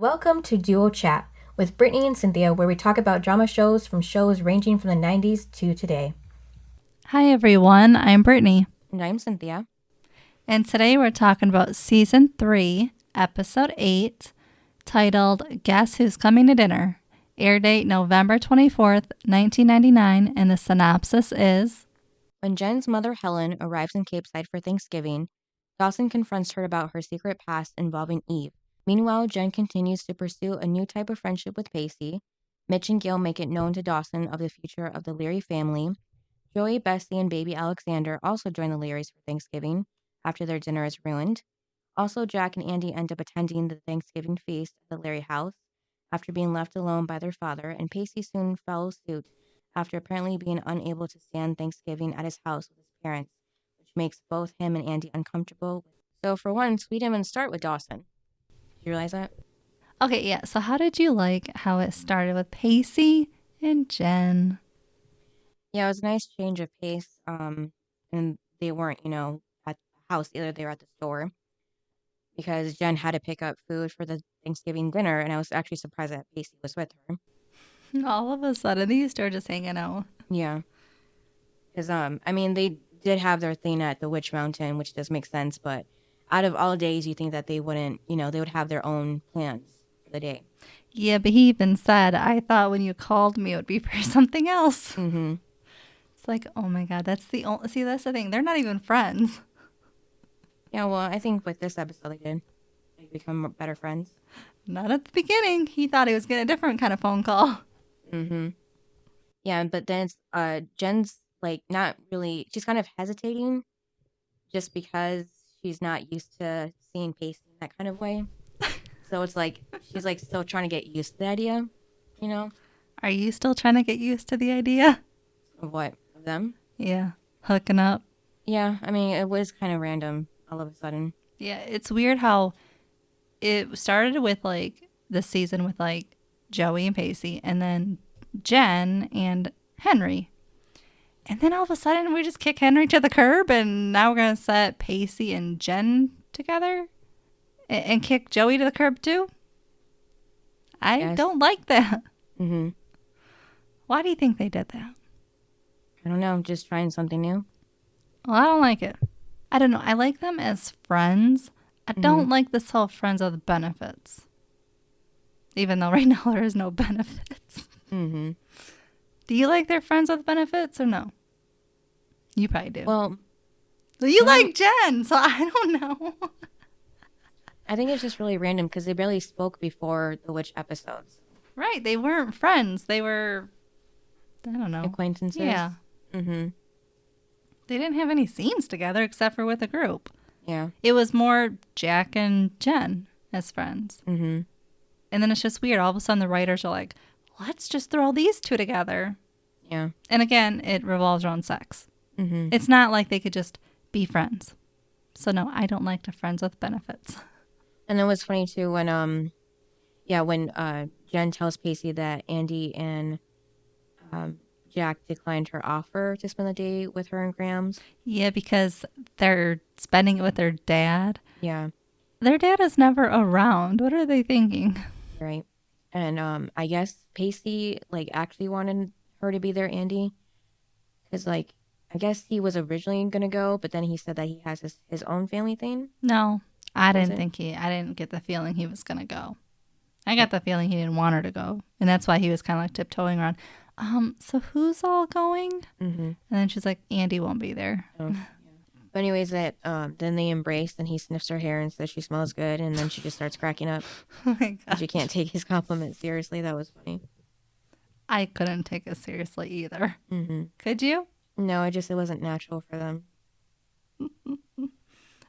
Welcome to Duo Chat with Brittany and Cynthia, where we talk about drama shows from shows ranging from the 90s to today. Hi everyone, I'm Brittany. And I'm Cynthia. And today we're talking about Season 3, Episode 8, titled Guess Who's Coming to Dinner? Air date November 24th, 1999, and the synopsis is... When Jen's mother, Helen, arrives in Capeside for Thanksgiving, Dawson confronts her about her secret past involving Eve. Meanwhile, Jen continues to pursue a new type of friendship with Pacey. Mitch and Gail make it known to Dawson of the future of the Leary family. Joey, Bessie, and baby Alexander also join the Learys for Thanksgiving after their dinner is ruined. Also, Jack and Andy end up attending the Thanksgiving feast at the Leary house after being left alone by their father, and Pacey soon follows suit after apparently being unable to stand Thanksgiving at his house with his parents, which makes both him and Andy uncomfortable. So for once, we didn't even start with Dawson. Did you realize that? Okay, yeah, so how did you like how it started with Pacey and Jen? Yeah, it was a nice change of pace. And they weren't, at the house either. They were at the store because Jen had to pick up food for the Thanksgiving dinner, and I was actually surprised that Pacey was with her. All of a sudden, these two are just hanging out. Yeah. Because, they did have their thing at the Witch Mountain, which does make sense, but out of all days, you think that they wouldn't, they would have their own plans for the day. Yeah, but he even said, I thought when you called me it would be for something else. Mm-hmm. It's like, oh my God, that's the thing. They're not even friends. Yeah, well, I think with this episode, they did. They become better friends. Not at the beginning. He thought he was getting a different kind of phone call. Mm-hmm. Yeah, but then Jen's not really, she's kind of hesitating just because she's not used to seeing Pacey in that kind of way. So it's like, she's still trying to get used to the idea, Are you still trying to get used to the idea? Of what? Of them? Yeah. Hooking up. Yeah, it was kind of random all of a sudden. Yeah, it's weird how it started with the season with Joey and Pacey and then Jen and Henry. And then all of a sudden we just kick Henry to the curb and now we're going to set Pacey and Jen together and kick Joey to the curb too? I don't like that. Mm-hmm. Why do you think they did that? I don't know, just trying something new. Well, I don't like it. I don't know. I like them as friends. I don't like this whole friends with benefits. Even though right now there is no benefits. Mm-hmm. Do you like their friends with benefits or no? You probably do. Well, you like Jen, so I don't know. I think it's just really random because they barely spoke before the witch episodes. Right. They weren't friends. They were, I don't know. Acquaintances. Yeah. Mm-hmm. They didn't have any scenes together except for with a group. Yeah. It was more Jack and Jen as friends. Mm-hmm. And then it's just weird. All of a sudden the writers are like, let's just throw these two together. Yeah. And again, it revolves around sex. Mm-hmm. It's not like they could just be friends. So no, I don't like the friends with benefits. And it was funny too when Jen tells Pacey that Andy and Jack declined her offer to spend the day with her and Grams. Yeah, because they're spending it with their dad. Yeah. Their dad is never around. What are they thinking? Right. And I guess Pacey actually wanted her to be there, Andy. Because I guess he was originally going to go, but then he said that he has his own family thing. No, I didn't get the feeling he was going to go. I got the feeling he didn't want her to go. And that's why he was kind of tiptoeing around. So who's all going? Mm-hmm. And then she's like, Andy won't be there. Oh, yeah. But anyways, then they embrace and he sniffs her hair and says she smells good. And then she just starts cracking up. Oh my God. She can't take his compliment seriously. That was funny. I couldn't take it seriously either. Mm-hmm. Could you? No, it wasn't natural for them.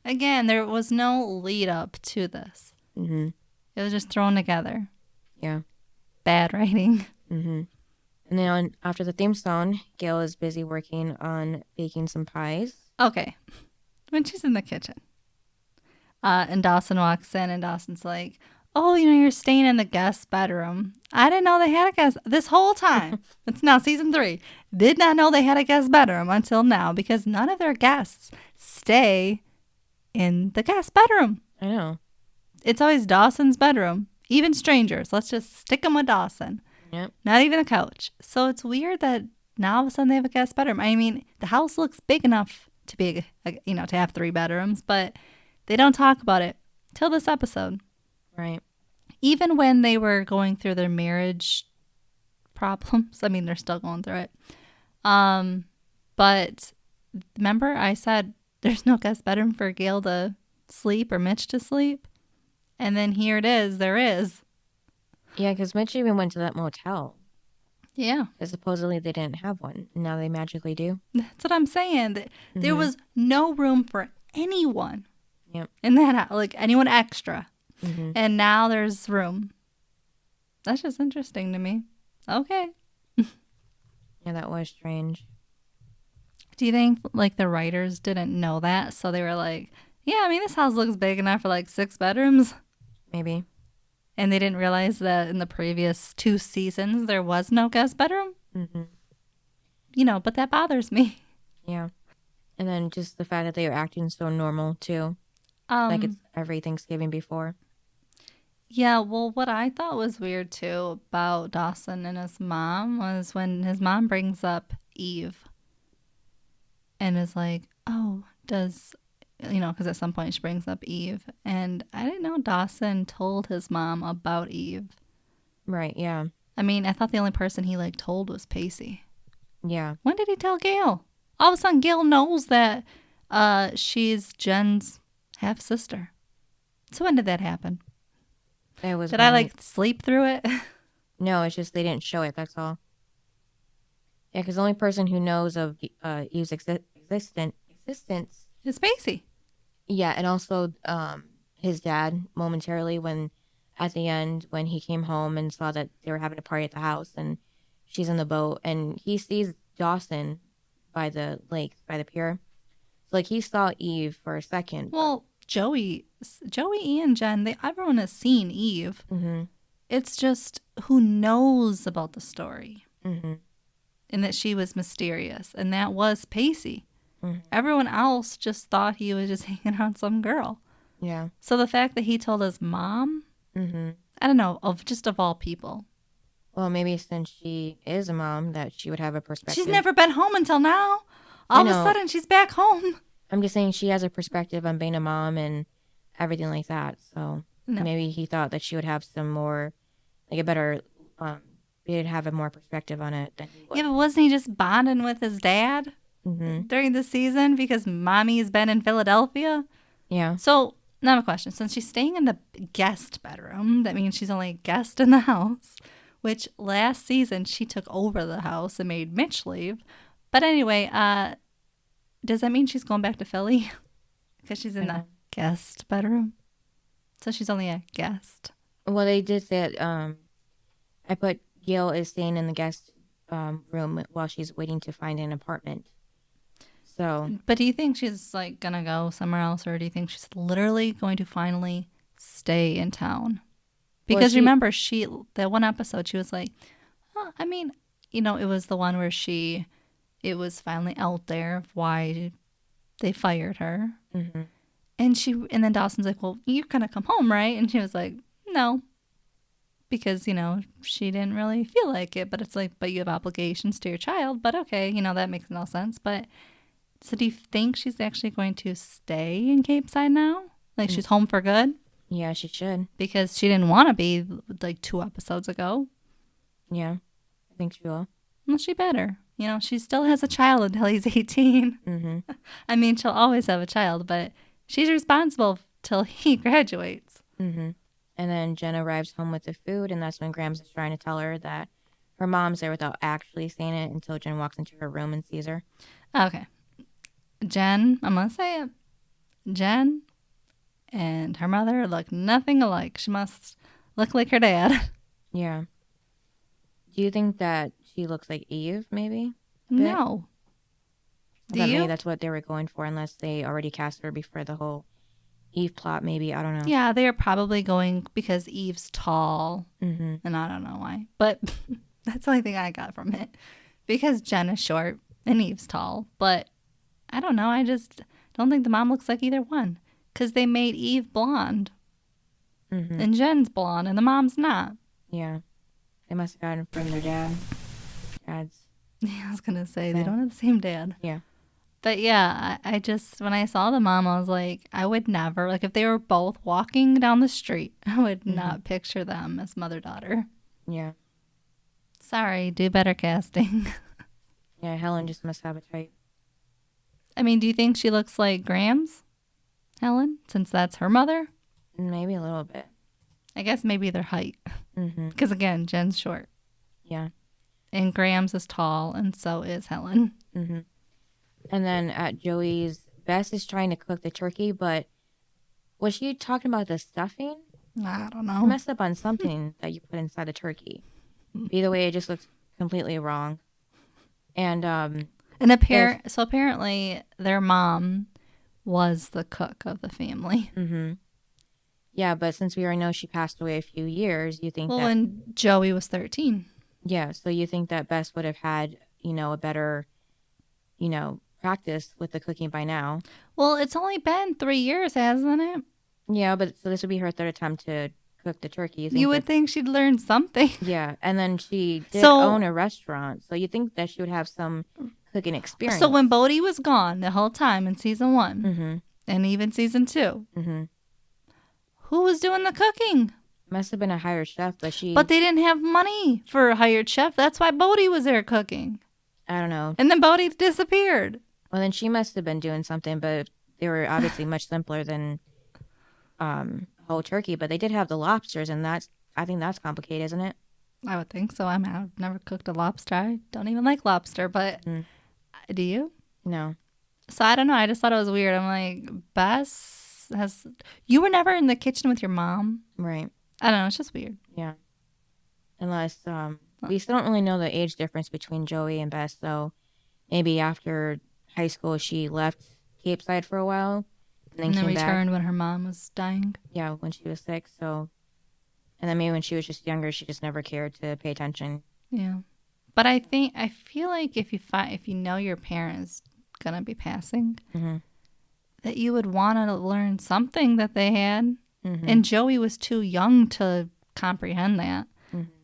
Again, there was no lead up to this. Mm-hmm. It was just thrown together. Yeah. Bad writing. Mm-hmm. And then after the theme song, Gail is busy working on baking some pies. Okay. When she's in the kitchen. And Dawson walks in and Dawson's like, oh, you're staying in the guest bedroom. I didn't know they had a guest this whole time. It's now season 3. Did not know they had a guest bedroom until now because none of their guests stay in the guest bedroom. I know. It's always Dawson's bedroom. Even strangers. Let's just stick them with Dawson. Yep. Not even a couch. So it's weird that now all of a sudden they have a guest bedroom. I mean, the house looks big enough to be, to have 3 bedrooms, but they don't talk about it till this episode. Right. Even when they were going through their marriage problems. I mean, they're still going through it. But remember I said there's no guest bedroom for Gail to sleep or Mitch to sleep? And then here it is. There is. Yeah, because Mitch even went to that motel. Yeah. Because supposedly they didn't have one. And now they magically do. That's what I'm saying. There was no room for anyone. Yep. In that, like anyone extra. Mm-hmm. And now there's room. That's just interesting to me. Okay. Yeah, that was strange. Do you think like the writers didn't know that? So they were like, yeah, I mean, this house looks big enough for like 6 bedrooms. Maybe. And they didn't realize that in the previous 2 seasons, there was no guest bedroom. Mm-hmm. But that bothers me. Yeah. And then just the fact that they were acting so normal, too. Like it's every Thanksgiving before. Yeah, well, what I thought was weird, too, about Dawson and his mom was when his mom brings up Eve. And is like, oh, does... because at some point she brings up Eve. And I didn't know Dawson told his mom about Eve. Right, yeah. I mean, I thought the only person he, told was Pacey. Yeah. When did he tell Gail? All of a sudden, Gail knows that she's Jen's half-sister. So when did that happen? Did I, sleep through it? No, it's just they didn't show it, that's all. Yeah, because the only person who knows of Eve's existence... It's Pacey. Yeah, and also his dad momentarily at the end when he came home and saw that they were having a party at the house and she's in the boat and he sees Dawson by the lake, by the pier. So he saw Eve for a second. Well, Joey and Jen, everyone has seen Eve. Mm-hmm. It's just who knows about the story. Mm-hmm. And that she was mysterious. And that was Pacey. Mm-hmm. Everyone else just thought he was just hanging out with some girl. Yeah. So the fact that he told his mom, I don't know, of all people. Well, maybe since she is a mom, that she would have a perspective. She's never been home until now. All of a sudden, she's back home. I'm just saying she has a perspective on being a mom and everything like that. So maybe he thought that she would have some more, a better, he'd have a more perspective on it than he would. Yeah, but wasn't he just bonding with his dad during the season because mommy's been in Philadelphia? Yeah. So, now I have a question. Since she's staying in the guest bedroom, that means she's only a guest in the house, which last season she took over the house and made Mitch leave. But anyway, does that mean she's going back to Philly? Because she's in the guest bedroom? So she's only a guest? Well, they did say that, I put Gail is staying in the guest room while she's waiting to find an apartment. So. But do you think she's going to go somewhere else, or do you think she's literally going to finally stay in town? Because remember, that one episode, she was like, oh, I mean, it was the one where it was finally out there of why they fired her. Mm-hmm. And then Dawson's like, well, you're going to come home, right? And she was like, no. Because, she didn't really feel like it. But it's like, but you have obligations to your child. But okay, that makes no sense. But so do you think she's actually going to stay in Capeside now? She's home for good? Yeah, she should. Because she didn't want to be 2 episodes ago. Yeah, I think she will. Well, she better. She still has a child until he's 18. Mm-hmm. I mean, she'll always have a child, but she's responsible till he graduates. Mm-hmm. And then Jen arrives home with the food, and that's when Grams is trying to tell her that her mom's there without actually saying it until Jen walks into her room and sees her. Okay. Jen, I'm going to say it. Jen and her mother look nothing alike. She must look like her dad. Yeah. Do you think that she looks like Eve, maybe? No. Do you? Maybe that's what they were going for, unless they already cast her before the whole Eve plot, maybe. I don't know. Yeah, they are probably going because Eve's tall, and I don't know why. But that's the only thing I got from it. Because Jen is short and Eve's tall. But I don't know. I just don't think the mom looks like either one. Because they made Eve blonde. Mm-hmm. And Jen's blonde and the mom's not. Yeah. They must have gotten it from their dads. Yeah, I was going to say, they Yeah. don't have the same dad. Yeah. But yeah, I just, when I saw the mom, I was like, I would never, like if they were both walking down the street, I would not picture them as mother-daughter. Yeah. Sorry, do better casting. Yeah, Helen just must have a type. I mean, do you think she looks like Graham's, Helen, since that's her mother? Maybe a little bit. I guess maybe their height. Mm-hmm. Because again, Jen's short. Yeah. And Graham's is tall, and so is Helen. Mm-hmm. And then at Joey's, Bess is trying to cook the turkey, but was she talking about the stuffing? I don't She know. messed up on something that you put inside the turkey. Either way, it just looks completely wrong. And So apparently their mom was the cook of the family. Mm-hmm. Yeah, but since we already know she passed away a few years, you think Well, that... when Joey was 13. Yeah, so you think that Bess would have had, a better, practice with the cooking by now. Well, it's only been 3 years, hasn't it? Yeah, but so this would be her third attempt to cook the turkey. You would think she'd learn something. Yeah, and then she did own a restaurant, so you think that she would have some cooking experience. So when Bodhi was gone the whole time in season 1, Mm-hmm. and even season 2, Mm-hmm. who was doing the cooking? Must have been a hired chef, but But they didn't have money for a hired chef. That's why Bodhi was there cooking. I don't know. And then Bodhi disappeared. Well, then she must have been doing something, but they were obviously much simpler than whole turkey. But they did have the lobsters, and I think that's complicated, isn't it? I would think so. I've never cooked a lobster. I don't even like lobster, but do you? No. So I don't know. I just thought it was weird. I'm like, Bess you were never in the kitchen with your mom? Right. I don't know. It's just weird. Yeah. Unless we still don't really know the age difference between Joey and Bess, so maybe after high school she left Capeside for a while and then came returned back. when her mom was dying. Yeah, when she was sick. So, and then maybe when she was just younger, she just never cared to pay attention. Yeah, but I feel like if you know your parents gonna be passing, that you would want to learn something that they had. And Joey was too young to comprehend that.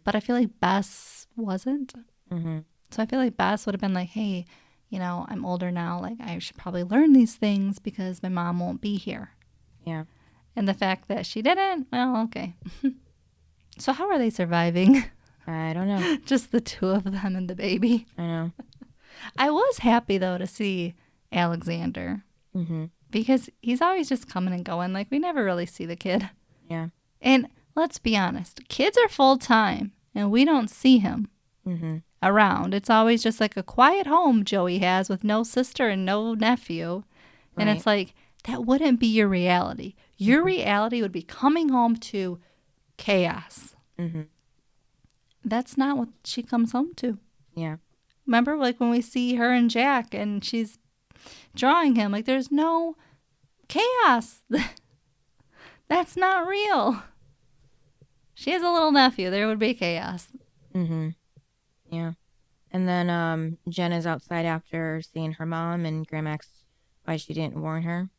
But I feel like Bess wasn't. So I feel like Bess would have been like, hey, I'm older now. Like, I should probably learn these things because my mom won't be here. Yeah. And the fact that she didn't, well, okay. So how are they surviving? I don't know. Just the two of them and the baby. I know. I was happy, though, to see Alexander. Because he's always just coming and going. Like, we never really see the kid. Yeah. And let's be honest. Kids are full-time, and we don't see him around. It's always just like a quiet home Joey has with no sister and no nephew. And it's like, that wouldn't be your reality. Your reality would be coming home to chaos. That's not what she comes home to. Yeah. Remember, like, when we see her and Jack, and she's drawing him, like, there's no chaos. That's not real. She has a little nephew. There would be chaos. Yeah. And then Jen is outside after seeing her mom, and Graham asks why she didn't warn her.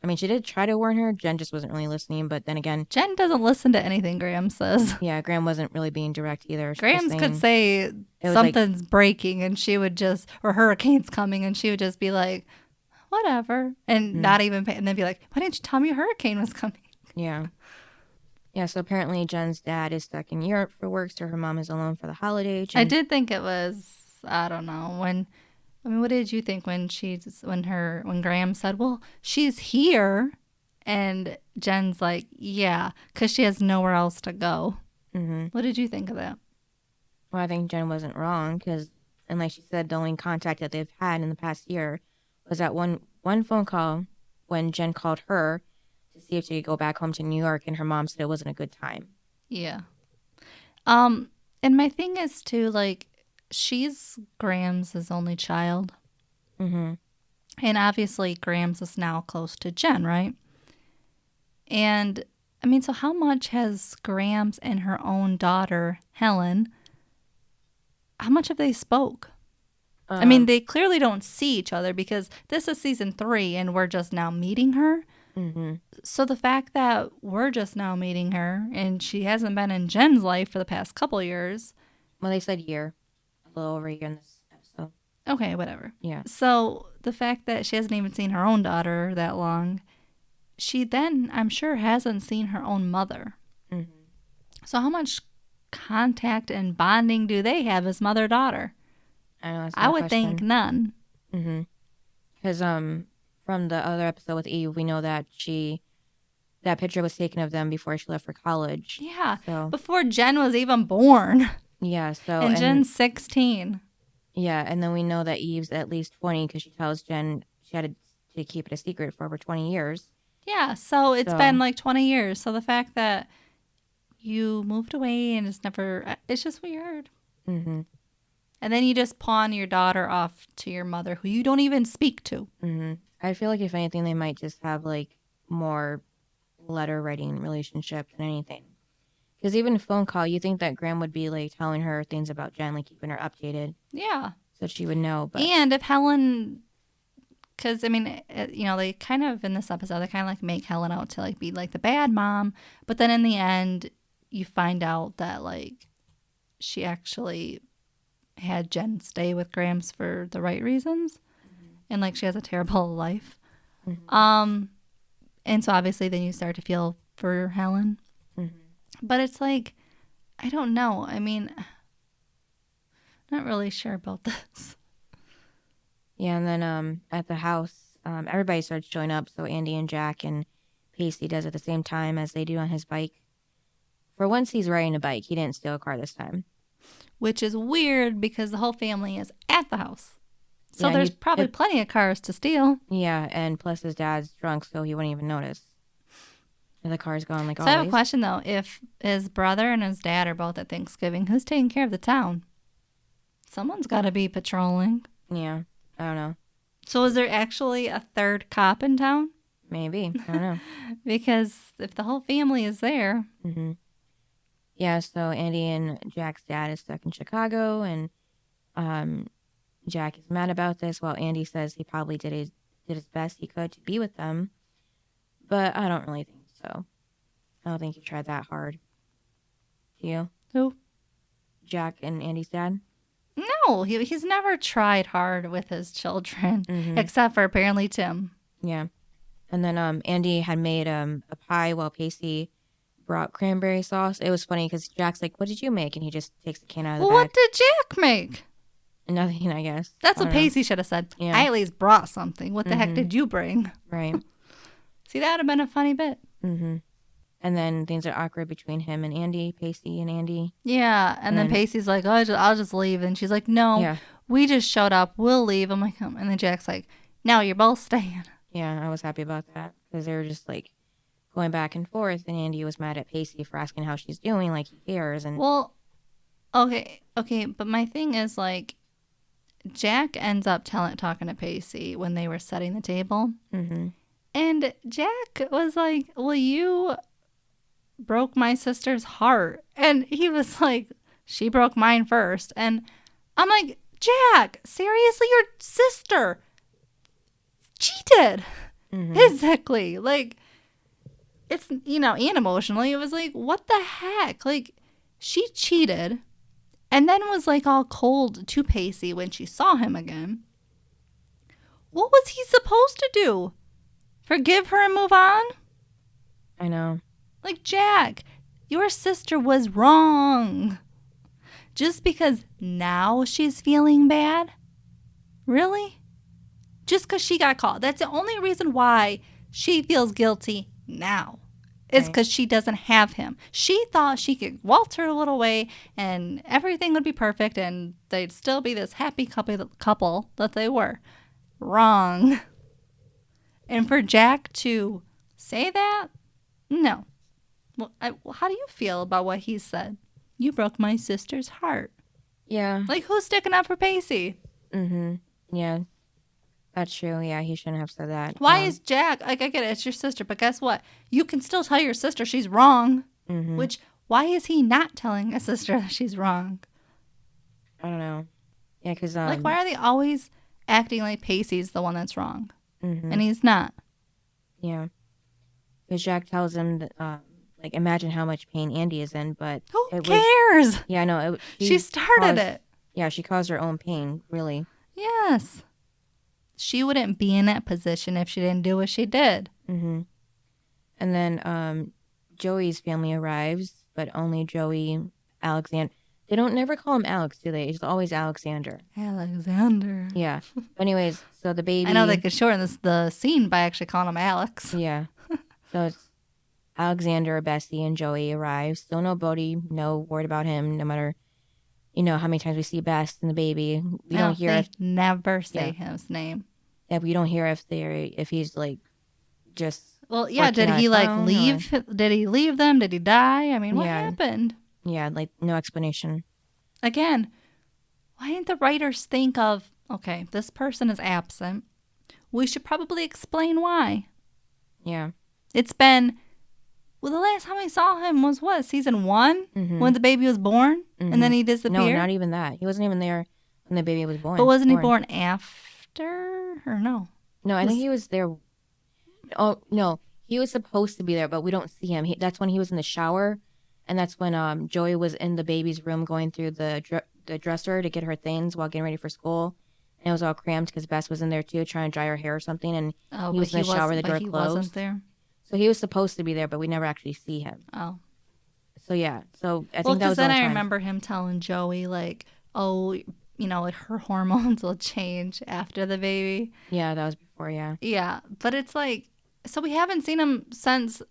I mean, she did try to warn her. Jen just wasn't really listening, but then again... Jen doesn't listen to anything Graham says. Yeah, Graham wasn't really being direct either. Graham could say something's breaking, and she would just... Or hurricane's coming, and she would just be like, whatever. And not even... And then be like, why didn't you tell me a hurricane was coming? Yeah. Yeah, so apparently Jen's dad is stuck in Europe for work, so her mom is alone for the holiday. I did think it was... I don't know. What did you think when Graham said, well, she's here, and Jen's like, yeah, because she has nowhere else to go. What did you think of that? Well, I think Jen wasn't wrong, because, and like she said, the only contact that they've had in the past year was that one phone call when Jen called her to see if she could go back home to New York, and her mom said it wasn't a good time. Yeah. And my thing is, too, like, she's Graham's only child. And obviously Graham's is now close to Jen, right? And, I mean, so how much has Graham's and her own daughter, Helen, how much have they spoke? I mean, they clearly don't see each other because this is season 3 and we're just now meeting her. Mm-hmm. So the fact that we're just now meeting her and she hasn't been in Jen's life for the past couple years. Well, they said year. A little over a year in this episode. Okay, whatever. Yeah. So the fact that she hasn't even seen her own daughter that long, she then, I'm sure, hasn't seen her own mother. Mm-hmm. So how much contact and bonding do they have as mother-daughter? I know, that's I my would think question. none. Mm-hmm. Because from the other episode with Eve, we know that that picture was taken of them before she left for college. Yeah, So before Jen was even born. yeah. So And Jen's 16. yeah, and then we know that Eve's at least 20 because she tells Jen she had to keep it a secret for over 20 years. Yeah, so it's been like 20 years. So the fact that you moved away and it's just weird. Mm-hmm. And then you just pawn your daughter off to your mother who you don't even speak to. Mm-hmm. I feel like if anything, they might just have like more letter writing relationship than anything. Because even a phone call, you think that Graham would be like telling her things about Jen, like keeping her updated. Yeah. So she would know. But And if Helen, because I mean, they kind of in this episode, they kind of like make Helen out to like be like the bad mom. But then in the end, you find out that like she actually had Jen stay with Grams for the right reasons. Mm-hmm. And like she has a terrible life. Mm-hmm. And so obviously then you start to feel for Helen. Mm-hmm. But it's like, I don't know. I mean, not really sure about this. Yeah, and then at the house, everybody starts showing up. So Andy and Jack and Pacey does at the same time as they do on his bike. For once, he's riding a bike. He didn't steal a car this time. Which is weird because the whole family is at the house. So there's probably plenty of cars to steal. Yeah, and plus his dad's drunk, so he wouldn't even notice. And the car's gone like always. So I have a question, though. If his brother and his dad are both at Thanksgiving, who's taking care of the town? Someone's got to be patrolling. Yeah, I don't know. So is there actually a third cop in town? Maybe. I don't know. Because if the whole family is there. Mm-hmm. Yeah, so Andy and Jack's dad is stuck in Chicago, and Jack is mad about this, while Andy says he probably did his best he could to be with them. But I don't really think so. I don't think he tried that hard. Do you? Who? Jack and Andy's dad? No, he's never tried hard with his children, except for apparently Tim. Yeah. And then Andy had made a pie while Pacey brought cranberry sauce. It was funny because Jack's like, "What did you make?" And he just takes the can out of the bag. What did Jack make? Nothing, I guess. That's what Pacey should have said. Yeah. I at least brought something. What the heck did you bring? Right. See, that would have been a funny bit. Mm-hmm. And then things are awkward between him and Andy, Pacey and Andy. Yeah, and then Pacey's like, "Oh, I'll just leave," and she's like, "No, we just showed up. We'll leave." I'm like, and then Jack's like, "No, you're both staying." Yeah, I was happy about that because they were just like going back and forth, and Andy was mad at Pacey for asking how she's doing, like he cares. And well, okay, but my thing is like, Jack ends up talking to Pacey when they were setting the table, and Jack was like, "Well, you broke my sister's heart," and he was like, "She broke mine first," and I'm like, "Jack, seriously, your sister cheated." Exactly. Like, it's, and emotionally, it was like, what the heck? Like, she cheated and then was like all cold to Pacey when she saw him again. What was he supposed to do? Forgive her and move on? I know. Like, Jack, your sister was wrong. Just because now she's feeling bad? Really? Just because she got caught. That's the only reason why she feels guilty now. Is because she doesn't have him. She thought she could waltz her little way and everything would be perfect and they'd still be this happy couple that they were. Wrong. And for Jack to say that? No. Well, how do you feel about what he said? You broke my sister's heart. Yeah. Like, who's sticking up for Pacey? Yeah. That's true. Yeah, he shouldn't have said that. Why is Jack, like, I get it, it's your sister, but guess what? You can still tell your sister she's wrong. Which, why is he not telling a sister that she's wrong? I don't know. Yeah, because... like, why are they always acting like Pacey's the one that's wrong? And he's not. Yeah. because Jack tells him that, like, imagine how much pain Andy is in, but Who it was, cares? yeah, no, She started it. Yeah, she caused her own pain, really. Yes. She wouldn't be in that position if she didn't do what she did. Mm-hmm. And then Joey's family arrives, but only Joey, Alexander. They don't never call him Alex, do they? It's always Alexander. Alexander. Yeah. But anyways, so the baby. I know they could shorten the scene by actually calling him Alex. Yeah. So it's Alexander, Bessie, and Joey arrive. Still no Bodie, no word about him, no matter, how many times we see Bess and the baby. We don't hear They never say his name. Yeah, we don't hear if he's like just. Well, yeah, did he leave? Did he leave them? Did he die? I mean, what happened? Yeah, like no explanation. Again, why didn't the writers think of, okay, this person is absent. We should probably explain why. Yeah. It's been, the last time we saw him was what, season 1? Mm-hmm. When the baby was born? Mm-hmm. And then he disappeared? No, not even that. He wasn't even there when the baby was born. But wasn't he born after? Or no? No, I think he was there. Oh, no. He was supposed to be there, but we don't see him. That's when he was in the shower. And that's when Joey was in the baby's room going through the dresser to get her things while getting ready for school. And it was all cramped because Bess was in there too, trying to dry her hair or something. And he was in the shower, the door closed. He wasn't there? So he was supposed to be there, but we never actually see him. Oh. So yeah. So I think that was the only time. Well, because then I remember him telling Joey, like, oh, like her hormones will change after the baby. Yeah, that was before, yeah. Yeah, but it's like, so we haven't seen him since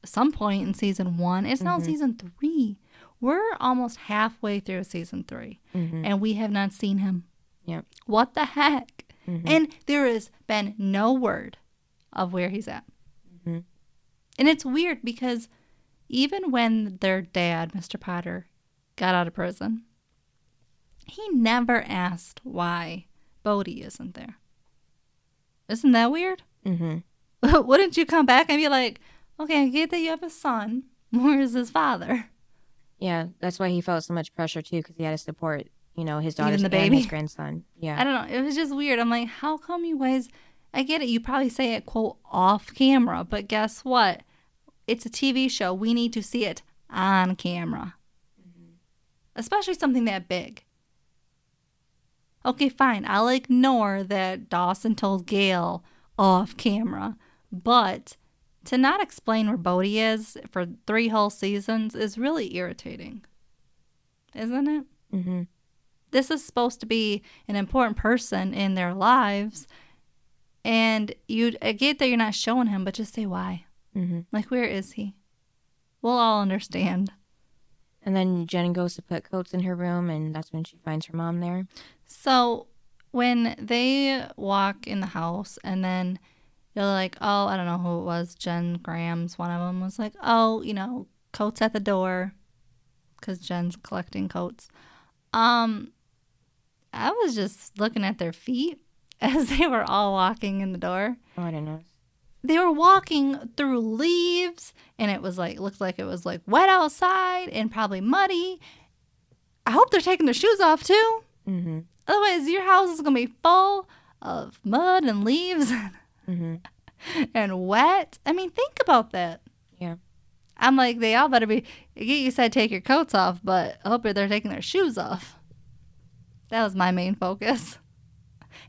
some point in season 1. It's now season 3. We're almost halfway through season 3, and we have not seen him. Yep. What the heck? And there has been no word of where he's at. And it's weird because even when their dad, Mr. Potter, got out of prison, he never asked why Bodie isn't there. Isn't that weird? Wouldn't you come back and be like, okay, I get that you have a son. Where is his father? Yeah, that's why he felt so much pressure, too, because he had to support, his daughter's and his grandson. Yeah. I don't know. It was just weird. I'm like, how come you guys... I get it. You probably say it, quote, off camera. But guess what? It's a TV show. We need to see it on camera. Especially something that big. Okay, fine. I'll ignore that Dawson told Gail off camera. But to not explain where Bodie is for 3 whole seasons is really irritating. Isn't it? Mm-hmm. This is supposed to be an important person in their lives. And I get that you're not showing him, but just say why. Like, where is he? We'll all understand. And then Jen goes to put coats in her room, and that's when she finds her mom there. So when they walk in the house, and then they're like, oh, I don't know who it was, Jen Grams, one of them was like, oh, coats at the door, because Jen's collecting coats. I was just looking at their feet as they were all walking in the door. Oh, I didn't know. They were walking through leaves, and it was looked like it was wet outside and probably muddy. I hope they're taking their shoes off too. Otherwise, your house is going to be full of mud and leaves and wet. I mean, think about that. Yeah. I'm like, they all better be, you said take your coats off, but I hope they're taking their shoes off. That was my main focus.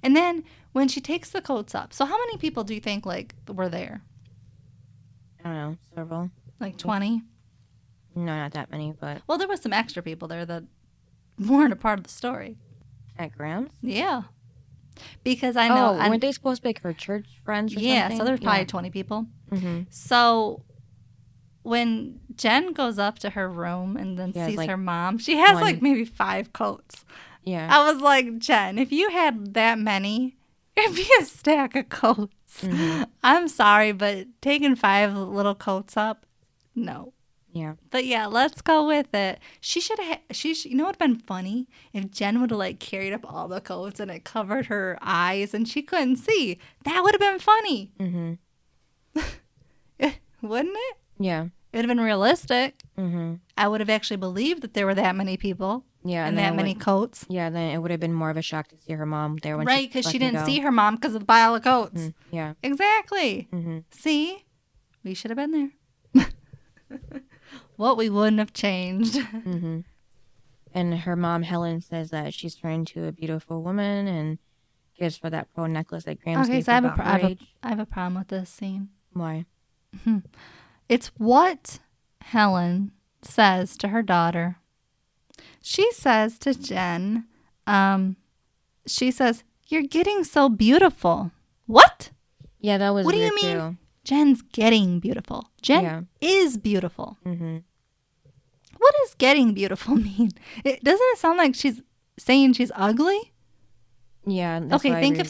And then when she takes the coats up, so how many people do you think were there? I don't know, several. 20? No, not that many, but... Well, there was some extra people there that weren't a part of the story. At Grams? Yeah. Because I know... Oh, weren't they supposed to be her church friends or something? Yeah, so there was probably 20 people. So when Jen goes up to her room and then sees her mom, she has maybe 5 coats. Yeah. I was like, Jen, if you had that many, it'd be a stack of coats. I'm sorry, but taking 5 little coats up, no. Yeah. But yeah, let's go with it. She should have, you know what would have been funny? If Jen would have carried up all the coats and it covered her eyes and she couldn't see. That would have been funny. Wouldn't it? Yeah. It would have been realistic. I would have actually believed that there were that many people. Yeah, and that many coats. Yeah, then it would have been more of a shock to see her mom there when right, because she didn't see her mom because of the pile of coats. Yeah. Exactly. See? We should have been there. What we wouldn't have changed. Mm-hmm. And her mom, Helen, says that she's turned into a beautiful woman and gives her that pearl necklace that Grams Okay, gave so her about her age. I have a problem with this scene. Why? It's what Helen says to her daughter. She says to Jen, she says, "You're getting so beautiful." What? Yeah, that was What do weird you mean? too. Jen's getting beautiful. Jen is beautiful. Mm-hmm. What does getting beautiful mean? Doesn't it sound like she's saying she's ugly? Yeah. That's Okay, why I think if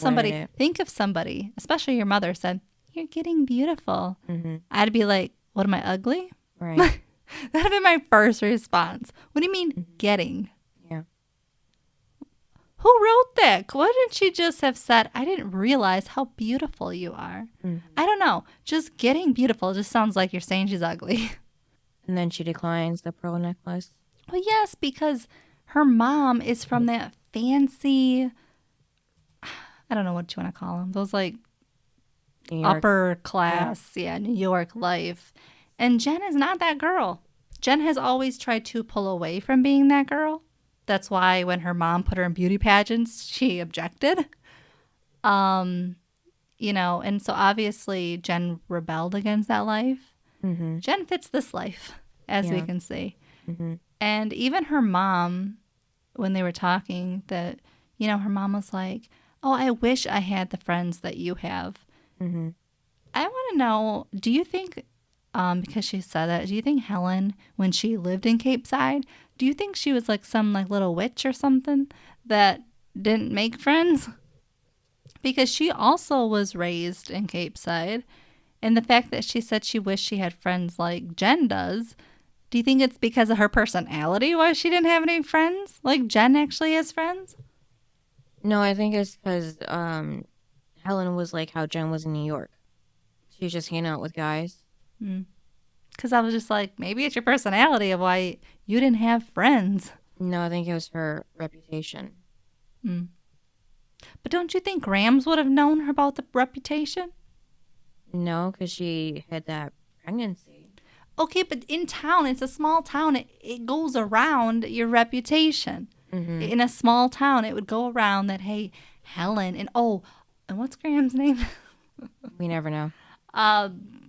somebody, especially your mother, said, "You're getting beautiful." Mm-hmm. I'd be like, "What, am I ugly?" Right. That'd be my first response. What do you mean getting? Yeah. Who wrote that? Why didn't she just have said, "I didn't realize how beautiful you are"? Mm-hmm. I don't know. Just getting beautiful just sounds like you're saying she's ugly. And then she declines the pearl necklace. Well, yes, because her mom is from that fancy, I don't know what you want to call them. Those like New York. upper class, New York life. And Jen is not that girl. Jen has always tried to pull away from being that girl. That's why when her mom put her in beauty pageants, she objected. And so obviously Jen rebelled against that life. Mm-hmm. Jen fits this life, as we can see. Mm-hmm. And even her mom, when they were talking, that, her mom was like, "Oh, I wish I had the friends that you have." Mm-hmm. I want to know, do you think, because she said that, do you think Helen, when she lived in Capeside, do you think she was like some like little witch or something that didn't make friends? Because she also was raised in Capeside. And the fact that she said she wished she had friends like Jen does, do you think it's because of her personality why she didn't have any friends? Like Jen actually has friends? No, I think it's because Helen was like how Jen was in New York. She was just hanging out with guys. Because I was just like, maybe it's your personality of why you didn't have friends. No, I think it was her reputation. But don't you think Grams would have known her about the reputation? No, because she had that pregnancy. Okay, but in town, it's a small town. It goes around your reputation. Mm-hmm. In a small town, it would go around that, hey, Helen, and what's Graham's name? We never know.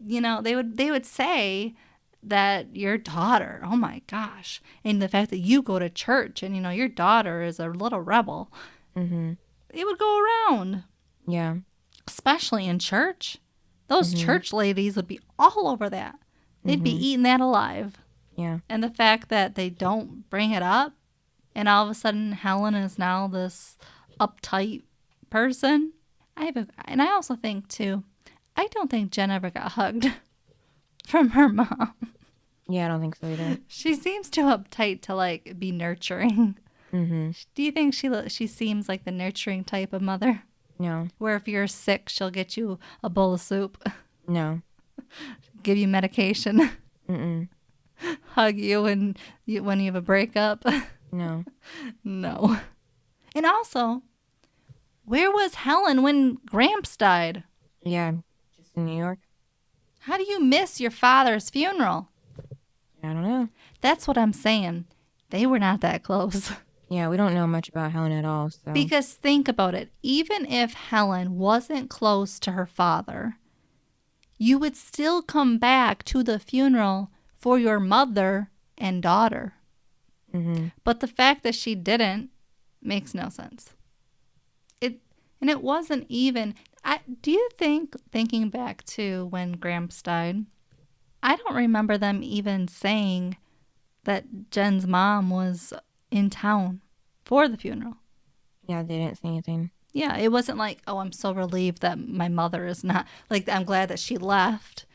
They would say that your daughter, oh my gosh, and the fact that you go to church and, your daughter is a little rebel. Mm-hmm. It would go around. Yeah. Especially in church. Those church ladies would be all over that. They'd be eating that alive. Yeah. And the fact that they don't bring it up, and all of a sudden Helen is now this uptight person. And I also think, too, I don't think Jen ever got hugged from her mom. Yeah, I don't think so either. She seems too uptight to, like, be nurturing. Mm-hmm. Do you think she seems like the nurturing type of mother? No. Where if you're sick, she'll get you a bowl of soup. No. Give you medication. Mm-mm. Hug you when you have a breakup. No. No. And also, where was Helen when Gramps died? Yeah, just in New York. How do you miss your father's funeral? I don't know. That's what I'm saying. They were not that close. Yeah, we don't know much about Helen at all. So. Because think about it. Even if Helen wasn't close to her father, you would still come back to the funeral for your mother and daughter. Mm-hmm. But the fact that she didn't makes no sense. It wasn't even... do you think, thinking back to when Gramps died, I don't remember them even saying that Jen's mom was in town for the funeral. Yeah, they didn't say anything. Yeah, it wasn't like, "Oh, I'm so relieved that my mother is not," like, "I'm glad that she left."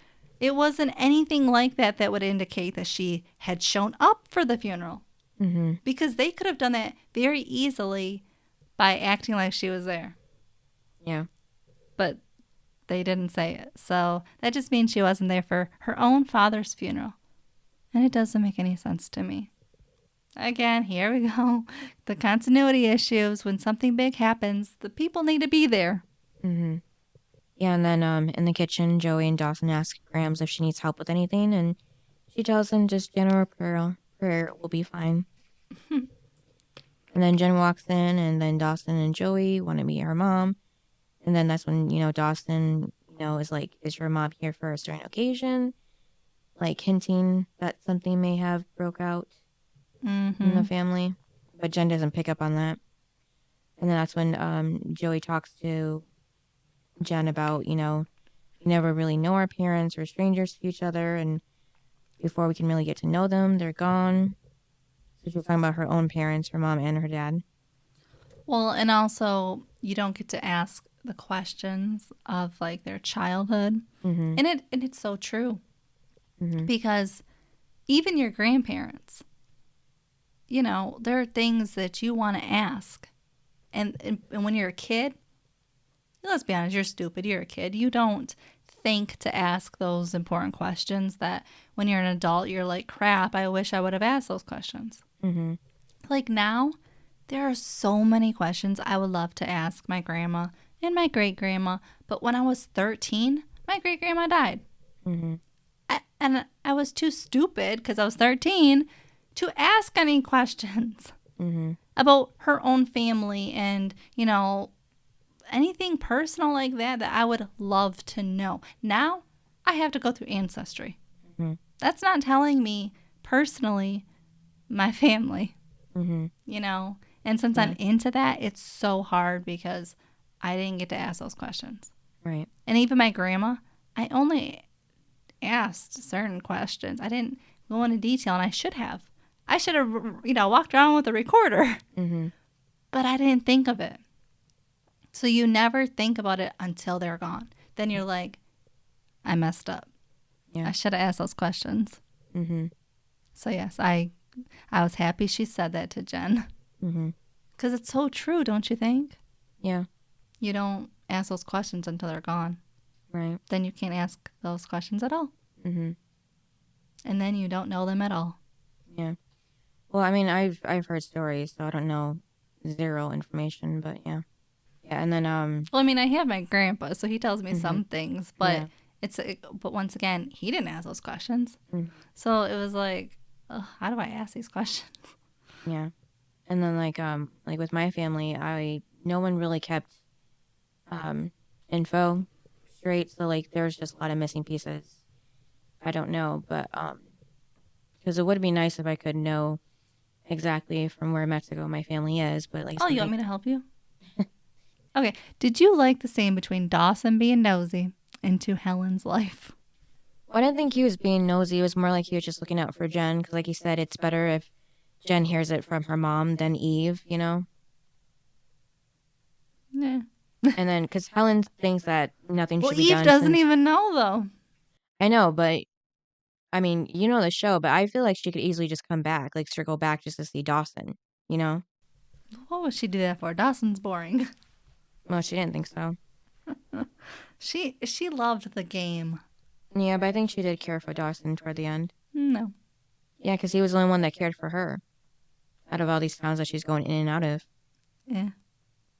It wasn't anything like that that would indicate that she had shown up for the funeral. Mm-hmm. Because they could have done that very easily by acting like she was there. Yeah. But they didn't say it. So that just means she wasn't there for her own father's funeral. And it doesn't make any sense to me. Again, here we go. The continuity issues. When something big happens, the people need to be there. Mm-hmm. Yeah, and then in the kitchen, Joey and Dawson ask Grams if she needs help with anything, and she tells them just general prayer will be fine. And then Jen walks in, and then Dawson and Joey want to meet her mom. And then that's when, Dawson, is like, is your mom here for a certain occasion? Like hinting that something may have broke out in the family. But Jen doesn't pick up on that. And then that's when Joey talks to Jen about, we never really know our parents. We're strangers to each other. And before we can really get to know them, they're gone. So she's talking about her own parents, her mom and her dad. Well, and also you don't get to ask the questions of like their childhood. Mm-hmm. And it's so true. Mm-hmm. Because even your grandparents, there are things that you want to ask. And when you're a kid, let's be honest, you're stupid. You're a kid. You don't think to ask those important questions that when you're an adult, you're like, crap, I wish I would have asked those questions. Mm-hmm. Like now, there are so many questions I would love to ask my grandma and my great-grandma. But when I was 13, my great-grandma died. Mm-hmm. And I was too stupid because I was 13 to ask any questions about her own family and, anything personal like that I would love to know. Now I have to go through Ancestry. Mm-hmm. That's not telling me personally my family, Mm-hmm. And since I'm into that, it's so hard because I didn't get to ask those questions. Right. And even my grandma, I only asked certain questions. I didn't go into detail, and I should have. I should have, walked around with a recorder. Mm-hmm. But I didn't think of it. So you never think about it until they're gone. Then you're like, I messed up. Yeah. I should have asked those questions. Mm-hmm. So yes, I was happy she said that to Jen. Mm-hmm. Because it's so true, don't you think? Yeah. You don't ask those questions until they're gone. Right. Then you can't ask those questions at all. Mm-hmm. And then you don't know them at all. Yeah. Well, I mean, I've heard stories, so I don't know zero information, but yeah. Yeah, and then Well, I mean, I have my grandpa, so he tells me some things, but yeah. but once again, he didn't ask those questions. Mm-hmm. So it was like, how do I ask these questions? Yeah. And then like with my family, no one really kept info straight, so like there's just a lot of missing pieces. I don't know, but because it would be nice if I could know exactly from where Mexico my family is, but like You want me to help you? Okay. Did you like the scene between Dawson being nosy into Helen's life? Well, I didn't think he was being nosy. It was more like he was just looking out for Jen, because like you said, it's better if Jen hears it from her mom than Eve, Yeah. And then, because Helen thinks that nothing should be done. Eve doesn't even know, though. I know, but I mean, you know the show, but I feel like she could easily just come back, like circle back just to see Dawson, What would she do that for? Dawson's boring. Well, she didn't think so. She loved the game. Yeah, but I think she did care for Dawson toward the end. No. Yeah, because he was the only one that cared for her out of all these towns that she's going in and out of. Yeah.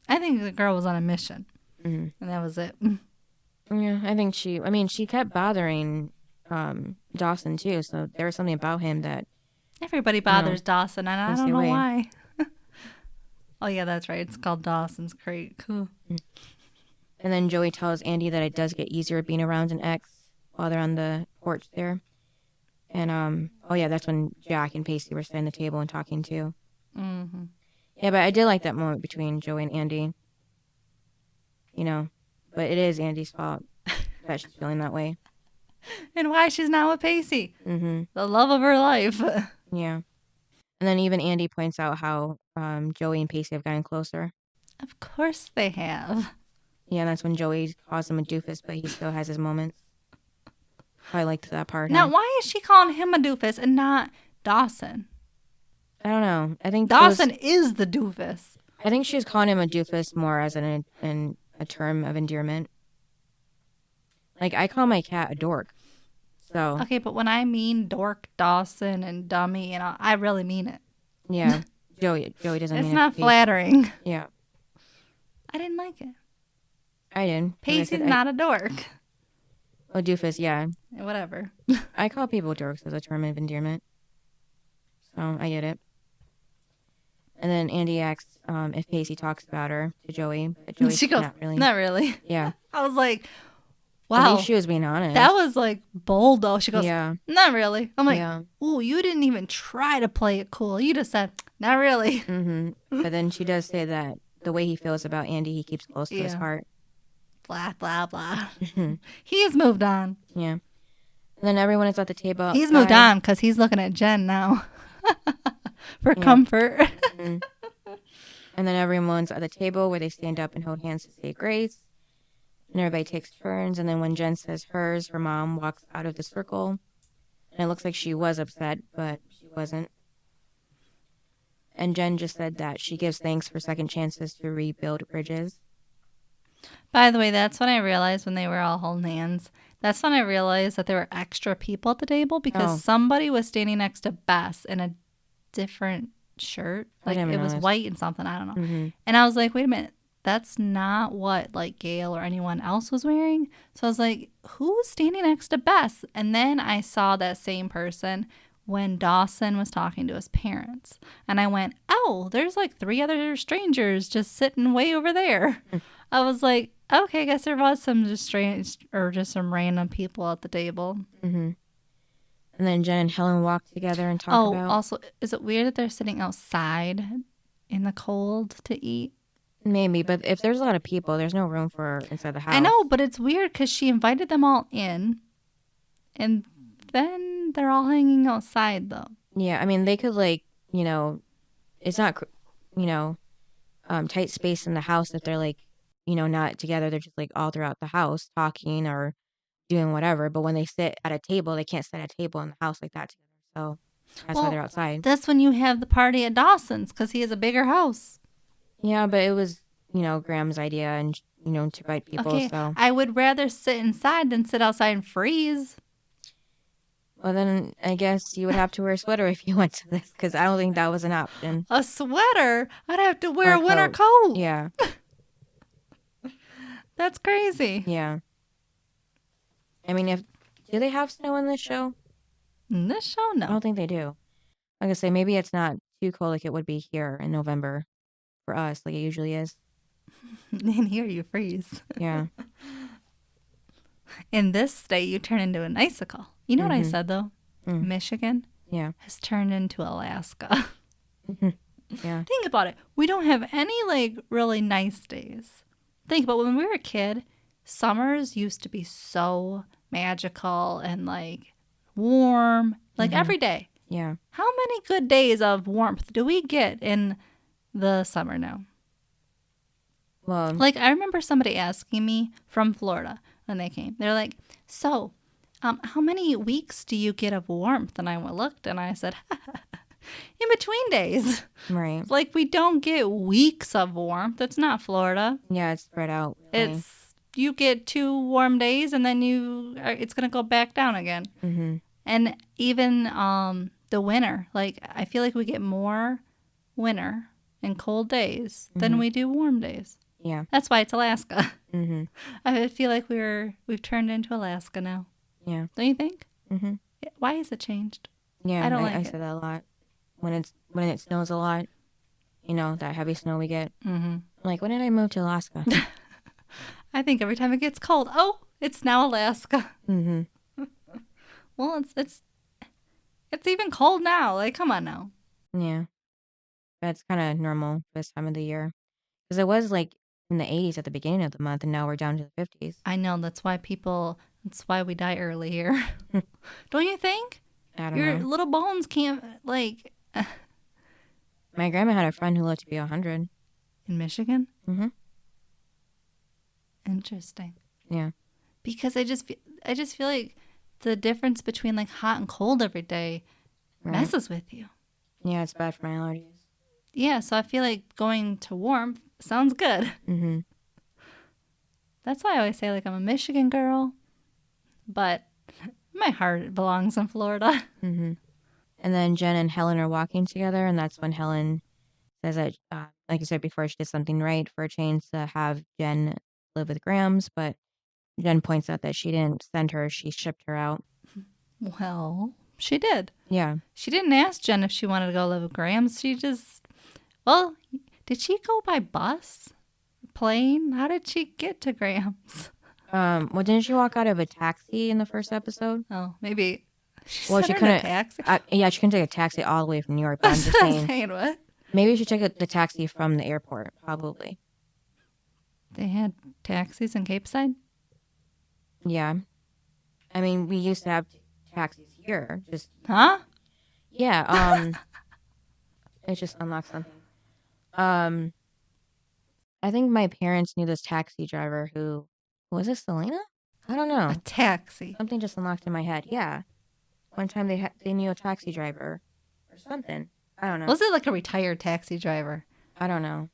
I think the girl was on a mission. Mm-hmm. And that was it. Yeah, I think she kept bothering Dawson too, so there was something about him that... Everybody bothers Dawson, and I don't know why. Oh, yeah, that's right. It's called Dawson's Creek. Cool. And then Joey tells Andy that it does get easier being around an ex while they're on the porch there. And, that's when Jack and Pacey were sitting at the table and talking too. Mm-hmm. Yeah, but I did like that moment between Joey and Andy. But it is Andy's fault that she's feeling that way. And why she's not with Pacey. Mm-hmm. The love of her life. Yeah. And then even Andy points out how Joey and Pacey have gotten closer. Of course they have. Yeah, and that's when Joey calls him a doofus, but he still has his moments. I liked that part. Now, why is she calling him a doofus and not Dawson? I don't know. I think Dawson is the doofus. I think she's calling him a doofus more as a term of endearment. Like, I call my cat a dork. So. Okay, but when I mean dork, Dawson, and dummy, I really mean it. Yeah. Joey doesn't mean it. It's not flattering. Yeah. I didn't like it. I did. 'Cause I Pacey's said, not a dork. oh, doofus, yeah. Whatever. I call people dorks as a term of endearment. So I get it. And then Andy asks if Pacey talks about her to Joey, but Joey She says goes, not really. not really. Yeah. I was like, At wow. least she was being honest. That was like bold though. She goes, Yeah. not really. I'm like, Yeah. ooh, you didn't even try to play it cool. You just said, not really. But then she does say that the way he feels about Andy, he keeps close to his Yeah. heart. Blah, blah, blah. He's moved on. Yeah. And then everyone is at the table outside. He's moved on because he's looking at Jen now for comfort. And then everyone's at the table where they stand up and hold hands to say grace. And everybody takes turns. And then when Jen says hers, her mom walks out of the circle. And it looks like she was upset, but she wasn't. And Jen just said that she gives thanks for second chances to rebuild bridges. By the way, that's when I realized when they were all holding hands. That's when I realized that there were extra people at the table because somebody was standing next to Bess in a different shirt. Like it was white and something. I don't know. And I was like, wait a minute. That's not what like Gail or anyone else was wearing. So I was like, who's standing next to Bess? And then I saw that same person when Dawson was talking to his parents. And I went, oh, there's like 3 other strangers just sitting way over there. I was like, okay, I guess there was some just strange or just some random people at the table. And then Jen and Helen walk together and talk about... Oh, also, is it weird that they're sitting outside in the cold to eat? Maybe, but if there's a lot of people, there's no room for inside the house. I know, but it's weird because she invited them all in, and then they're all hanging outside, though. Yeah, I mean, they could, like, you know, it's not, you know, tight space in the house if they're, like, you know, not together. They're just, like, all throughout the house talking or doing whatever. But when they sit at a table, they can't sit at a table in the house like that together. So that's why they're outside. That's when you have the party at Dawson's because he has a bigger house. Yeah, but it was, you know, Graham's idea and, you know, to invite people. Okay, so I would rather sit inside than sit outside and freeze. Well, then I guess you would have to wear a sweater if you went to this because I don't think that was an option. A sweater? I'd have to wear a winter coat. Yeah. That's crazy. Yeah. I mean, do they have snow in this show? In this show, no. I don't think they do. Like I say, maybe it's not too cold like it would be here in November for us, like it usually is. In here, you freeze. Yeah. In this state, you turn into an icicle. You know what I said, though? Michigan has turned into Alaska. Yeah. Think about it. We don't have any, like, really nice days. Think about when we were a kid, summers used to be so magical and, like, warm, like, every day. Yeah. How many good days of warmth do we get in the summer now? Well, like, I remember somebody asking me from Florida when they came. They're like, so, how many weeks do you get of warmth? And I looked and I said, in between days. Right. Like, we don't get weeks of warmth. It's not Florida. Yeah, it's spread out. Really. You get 2 warm days and then it's going to go back down again. And even the winter, like, I feel like we get more winter and cold days than we do warm days. Yeah. That's why it's Alaska. I feel like we've turned into Alaska now. Yeah. Don't you think? Why has it changed? Yeah, I don't like I it. said that a lot. When it snows a lot, you know, that heavy snow we get. I'm like, when did I move to Alaska? I think every time it gets cold, oh, it's now Alaska. Well, it's even cold now. Like, come on now. Yeah. That's kind of normal this time of the year. Because it was like in the 80s at the beginning of the month, and now we're down to the 50s. I know. That's why we die early here. Don't you think? I don't Your know. little bones can't, like... My grandma had a friend who lived to be 100. In Michigan? Mm-hmm. Interesting. Yeah. Because I just feel like the difference between, like, hot and cold every day messes with you. Yeah, it's bad for my allergies. Yeah, so I feel like going to warmth sounds good. That's why I always say, like, I'm a Michigan girl, but my heart belongs in Florida. And then Jen and Helen are walking together, and that's when Helen says that, like I said before, she did something right for a change to have Jen live with Grams, but Jen points out that she didn't send her, she shipped her out. Well, she did. Yeah. She didn't ask Jen if she wanted to go live with Grams. She just, well, did she go by bus? Plane? How did she get to Grams? Well, didn't she walk out of a taxi in the first episode? Oh, maybe she Well, sent she her in a couldn't. taxi. Yeah, she couldn't take a taxi all the way from New York. But I'm That's just what I'm saying, saying. What? maybe she took the taxi from the airport. Probably. They had taxis in Capeside? Yeah. I mean, we used to have taxis here. Just Huh? yeah. It just unlocked something. I think my parents knew this taxi driver who was it Selena? I don't know. A taxi. Something just unlocked in my head. Yeah. One time they knew a taxi driver or something. I don't know. Was it like a retired taxi driver? I don't know.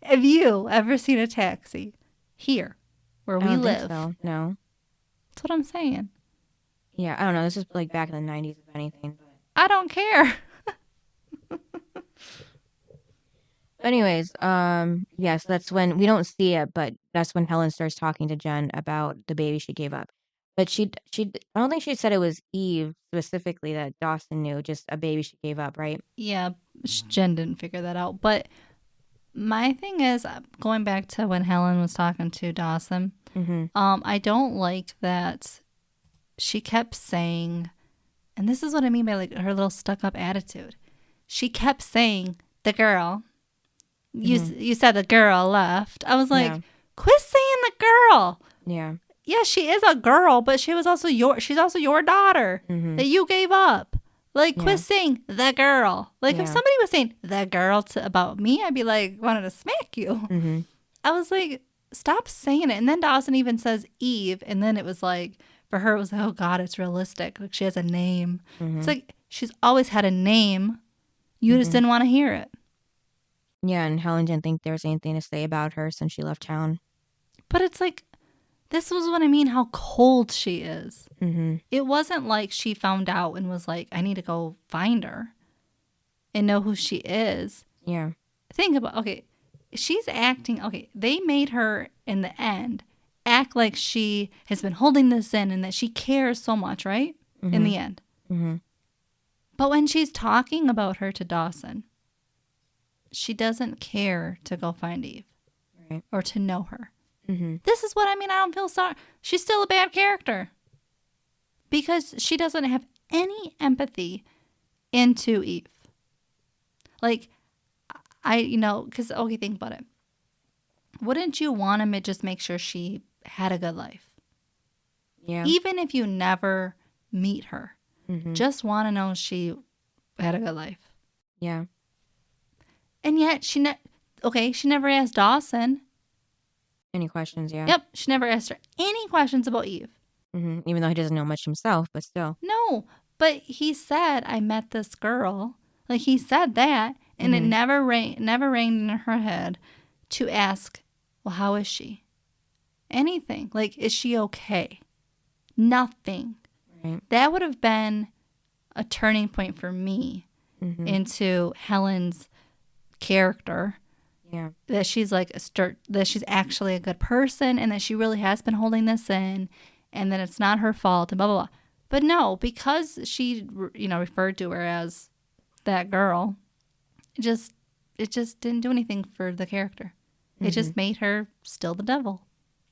Have you ever seen a taxi here where I we don't live? think so. No. That's what I'm saying. Yeah, I don't know. This is like back in the 90s, if anything. But I don't care. anyways, yes, that's when we don't see it, but that's when Helen starts talking to Jen about the baby she gave up. But I don't think she said it was Eve specifically that Dawson knew, just a baby she gave up, right? Yeah, Jen didn't figure that out. But my thing is, going back to when Helen was talking to Dawson, I don't like that she kept saying, and this is what I mean by like her little stuck-up attitude. She kept saying, the girl. You said the girl left. I was like, Yeah. quit saying the girl. Yeah. Yeah, she is a girl, but she's also your daughter that you gave up. Like, quit saying the girl. Like, if somebody was saying the girl about me, I'd be like, wanted to smack you. I was like, stop saying it. And then Dawson even says Eve, and then it was like, for her, it was like, oh God, it's realistic. Like, she has a name. It's like she's always had a name. You just didn't want to hear it. Yeah, and Helen didn't think there was anything to say about her since she left town. But it's like, this was what I mean, how cold she is. It wasn't like she found out and was like, I need to go find her and know who she is. Yeah. Think about, okay, she's acting, okay, they made her in the end act like she has been holding this in and that she cares so much, right? In the end. But when she's talking about her to Dawson, she doesn't care to go find Eve or to know her. This is what I mean. I don't feel sorry. She's still a bad character because she doesn't have any empathy into Eve. Like, because, okay, think about it. Wouldn't you want to just make sure she had a good life? Yeah. Even if you never meet her, just want to know she had a good life. Yeah. And yet she never asked Dawson. Any questions? Yeah. Yep, she never asked her any questions about Eve. Even though he doesn't know much himself, but still. No, but he said, I met this girl. Like, he said that, and it never rang in her head to ask, well, how is she? Anything. Like, is she okay? Nothing. Right. That would have been a turning point for me into Helen's character. Yeah. That she's like that she's actually a good person and that she really has been holding this in and that it's not her fault and blah, blah, blah. But no, because she, referred to her as that girl, it just didn't do anything for the character. It just made her still the devil.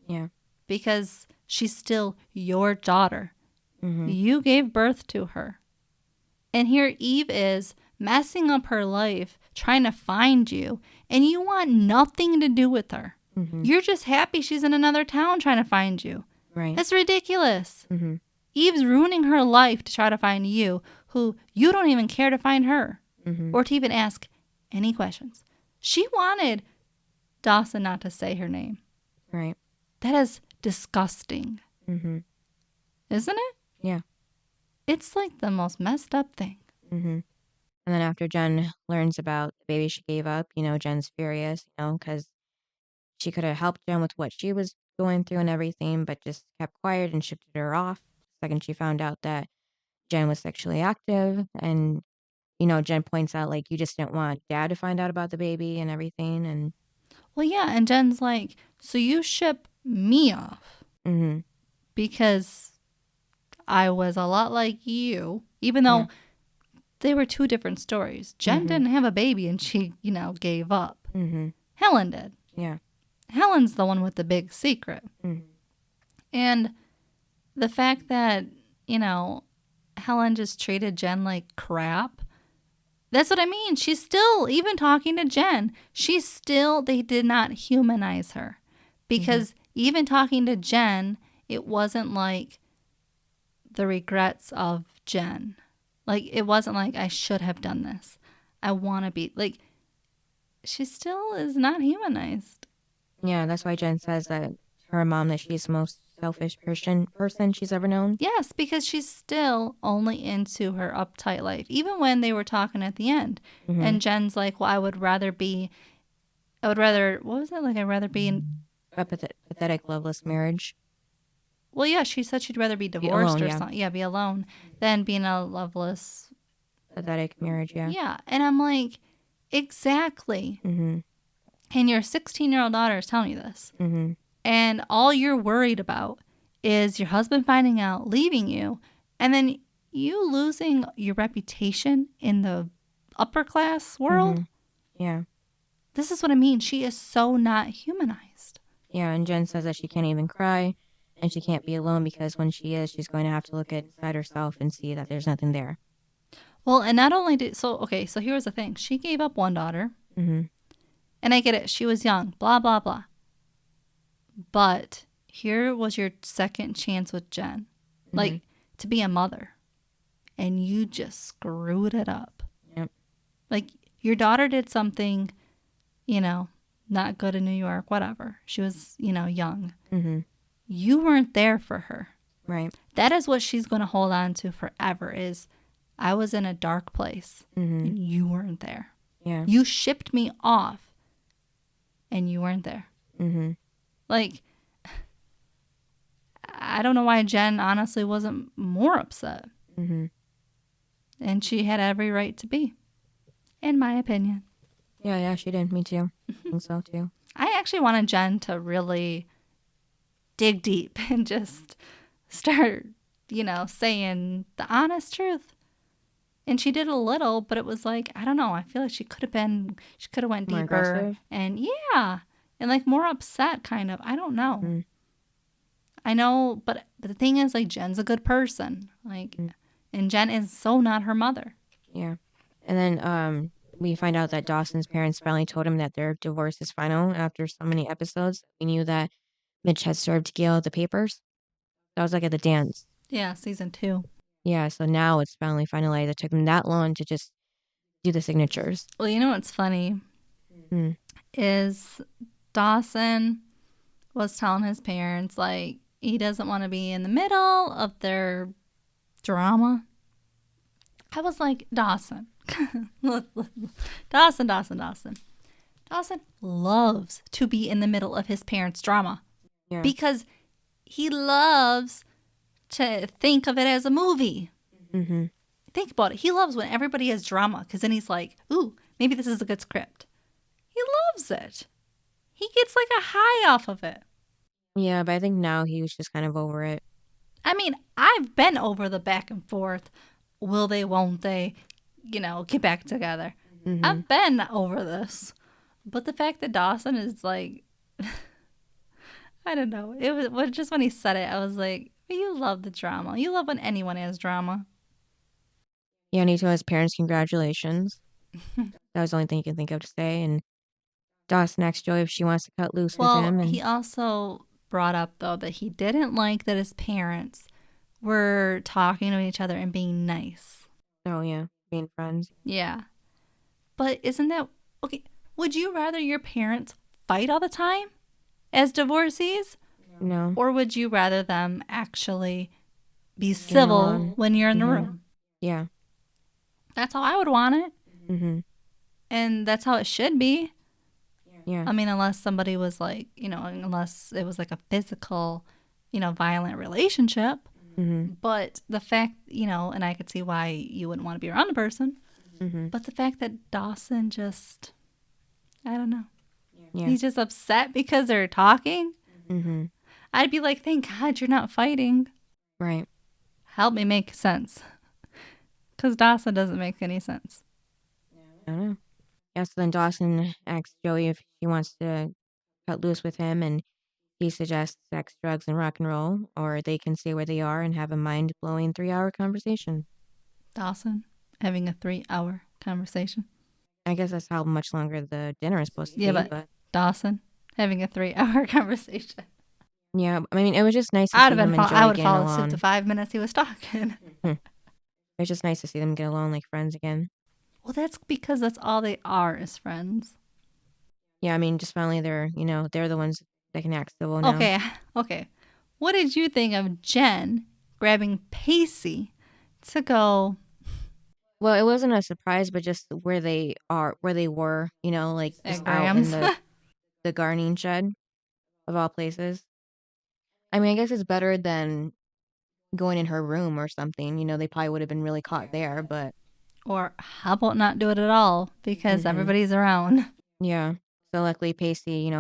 Yeah. Because she's still your daughter. You gave birth to her. And here Eve is messing up her life, trying to find you, and you want nothing to do with her. You're just happy she's in another town trying to find you. Right. That's ridiculous. Eve's ruining her life to try to find you, who you don't even care to find her, or to even ask any questions. She wanted Dawson not to say her name. Right. That is disgusting. Isn't it? Yeah. It's like the most messed up thing. And then after Jen learns about the baby she gave up, Jen's furious, because she could have helped Jen with what she was going through and everything, but just kept quiet and shifted her off the second she found out that Jen was sexually active. And, Jen points out, like, you just didn't want Dad to find out about the baby and everything. And Well, yeah. And Jen's like, so you ship me off Mm-hmm. because I was a lot like you, even though they were two different stories. Jen didn't have a baby and she, gave up. Mm-hmm. Helen did. Yeah. Helen's the one with the big secret. Mm-hmm. And the fact that, Helen just treated Jen like crap. That's what I mean. She's still, even talking to Jen, they did not humanize her. Because even talking to Jen, it wasn't like the regrets of Jen. Like, it wasn't like, I should have done this. I want to be, like, she still is not humanized. Yeah, that's why Jen says that her mom, that she's the most selfish person she's ever known. Yes, because she's still only into her uptight life. Even when they were talking at the end. And Jen's like, well, what was it? Like, I'd rather be in A pathetic, loveless marriage. Well, yeah, she said she'd rather be divorced alone, or yeah. something. Yeah, be alone than being a loveless. Pathetic marriage, yeah. Yeah. And I'm like, exactly. Mm-hmm. And your 16-year-old daughter is telling you this. Mm-hmm. And all you're worried about is your husband finding out, leaving you, and then you losing your reputation in the upper class world. Mm-hmm. Yeah. This is what I mean. She is so not humanized. Yeah, and Jen says that she can't even cry and she can't be alone because when she is, she's going to have to look inside herself and see that there's nothing there. Well, and not only so here's the thing. She gave up one daughter. Mm-hmm. And I get it. She was young, blah, blah, blah. But here was your second chance with Jen, like to be a mother. And you just screwed it up. Yep. Like, your daughter did something, not good in New York, whatever. She was, young. Mm-hmm. You weren't there for her. Right. That is what she's going to hold on to forever is, I was in a dark place and you weren't there. Yeah. You shipped me off and you weren't there. Mm-hmm. Like, I don't know why Jen honestly wasn't more upset. Mm-hmm. And she had every right to be, in my opinion. Yeah, she did. Me too. I think so too. I actually wanted Jen to really dig deep and just start, saying the honest truth. And she did a little, but it was like, I don't know. I feel like she could have went More deeper. aggressive? And yeah. And like more upset kind of. I don't know. Mm. I know, but the thing is, like, Jen's a good person. Like, and Jen is so not her mother. Yeah. And then we find out that Dawson's parents finally told him that their divorce is final after so many episodes. We knew that Mitch had served Gail the papers. That was like at the dance. Yeah, season 2. Yeah, so now it's finally finalized. It took them that long to just do the signatures. Well, you know what's funny Mm. is Dawson was telling his parents, like, he doesn't want to be in the middle of their drama. I was like, Dawson. Dawson. Dawson loves to be in the middle of his parents' drama. Yeah. Because he loves to think of it as a movie. Mm-hmm. Think about it. He loves when everybody has drama because then he's like, ooh, maybe this is a good script. He loves it. He gets like a high off of it. Yeah, but I think now he was just kind of over it. I mean, I've been over the back and forth. Will they, won't they, get back together. Mm-hmm. I've been over this. But the fact that Dawson is like, I don't know. It was just when he said it, I was like, you love the drama. You love when anyone has drama. Yeah, and he told his parents congratulations. That was the only thing he could think of to say. And Dawson asked Joey if she wants to cut loose with him. And he also brought up, though, that he didn't like that his parents were talking to each other and being nice. Oh, yeah, being friends. Yeah. But isn't that... Okay, would you rather your parents fight all the time as divorcees? No. Or would you rather them actually be civil when you're in the room? Yeah. That's how I would want it. Mm-hmm. And that's how it should be. Yeah. I mean, unless somebody was like, unless it was like a physical, violent relationship. Mm-hmm. But the fact, and I could see why you wouldn't want to be around a person. Mm-hmm. But the fact that Dawson just, I don't know. Yeah. Yeah. He's just upset because they're talking. Mm-hmm. I'd be like, thank God you're not fighting. Right. Help me make sense. Because Dawson doesn't make any sense. I don't know. Yeah, so then Dawson asks Joey if she wants to cut loose with him, and he suggests sex, drugs, and rock and roll, or they can stay where they are and have a mind-blowing 3-hour conversation. Dawson having a 3-hour conversation. I guess that's how much longer the dinner is supposed to Yeah, be, but Dawson having a 3-hour conversation. yeah, I mean, it was just nice to I see them and Joey would getting fall asleep the along. 5 minutes he was talking. It was just nice to see them get along like friends again. Well, that's because that's all they are is friends. Yeah, I mean, just finally they're the ones that can act civil now. Okay. What did you think of Jen grabbing Pacey to go? Well, it wasn't a surprise, but just where they were, like just out in Grams. the gardening shed of all places. I mean, I guess it's better than going in her room or something. They probably would have been really caught there, but Or how about not do it at all because Mhm. everybody's around? Yeah. So luckily Pacey,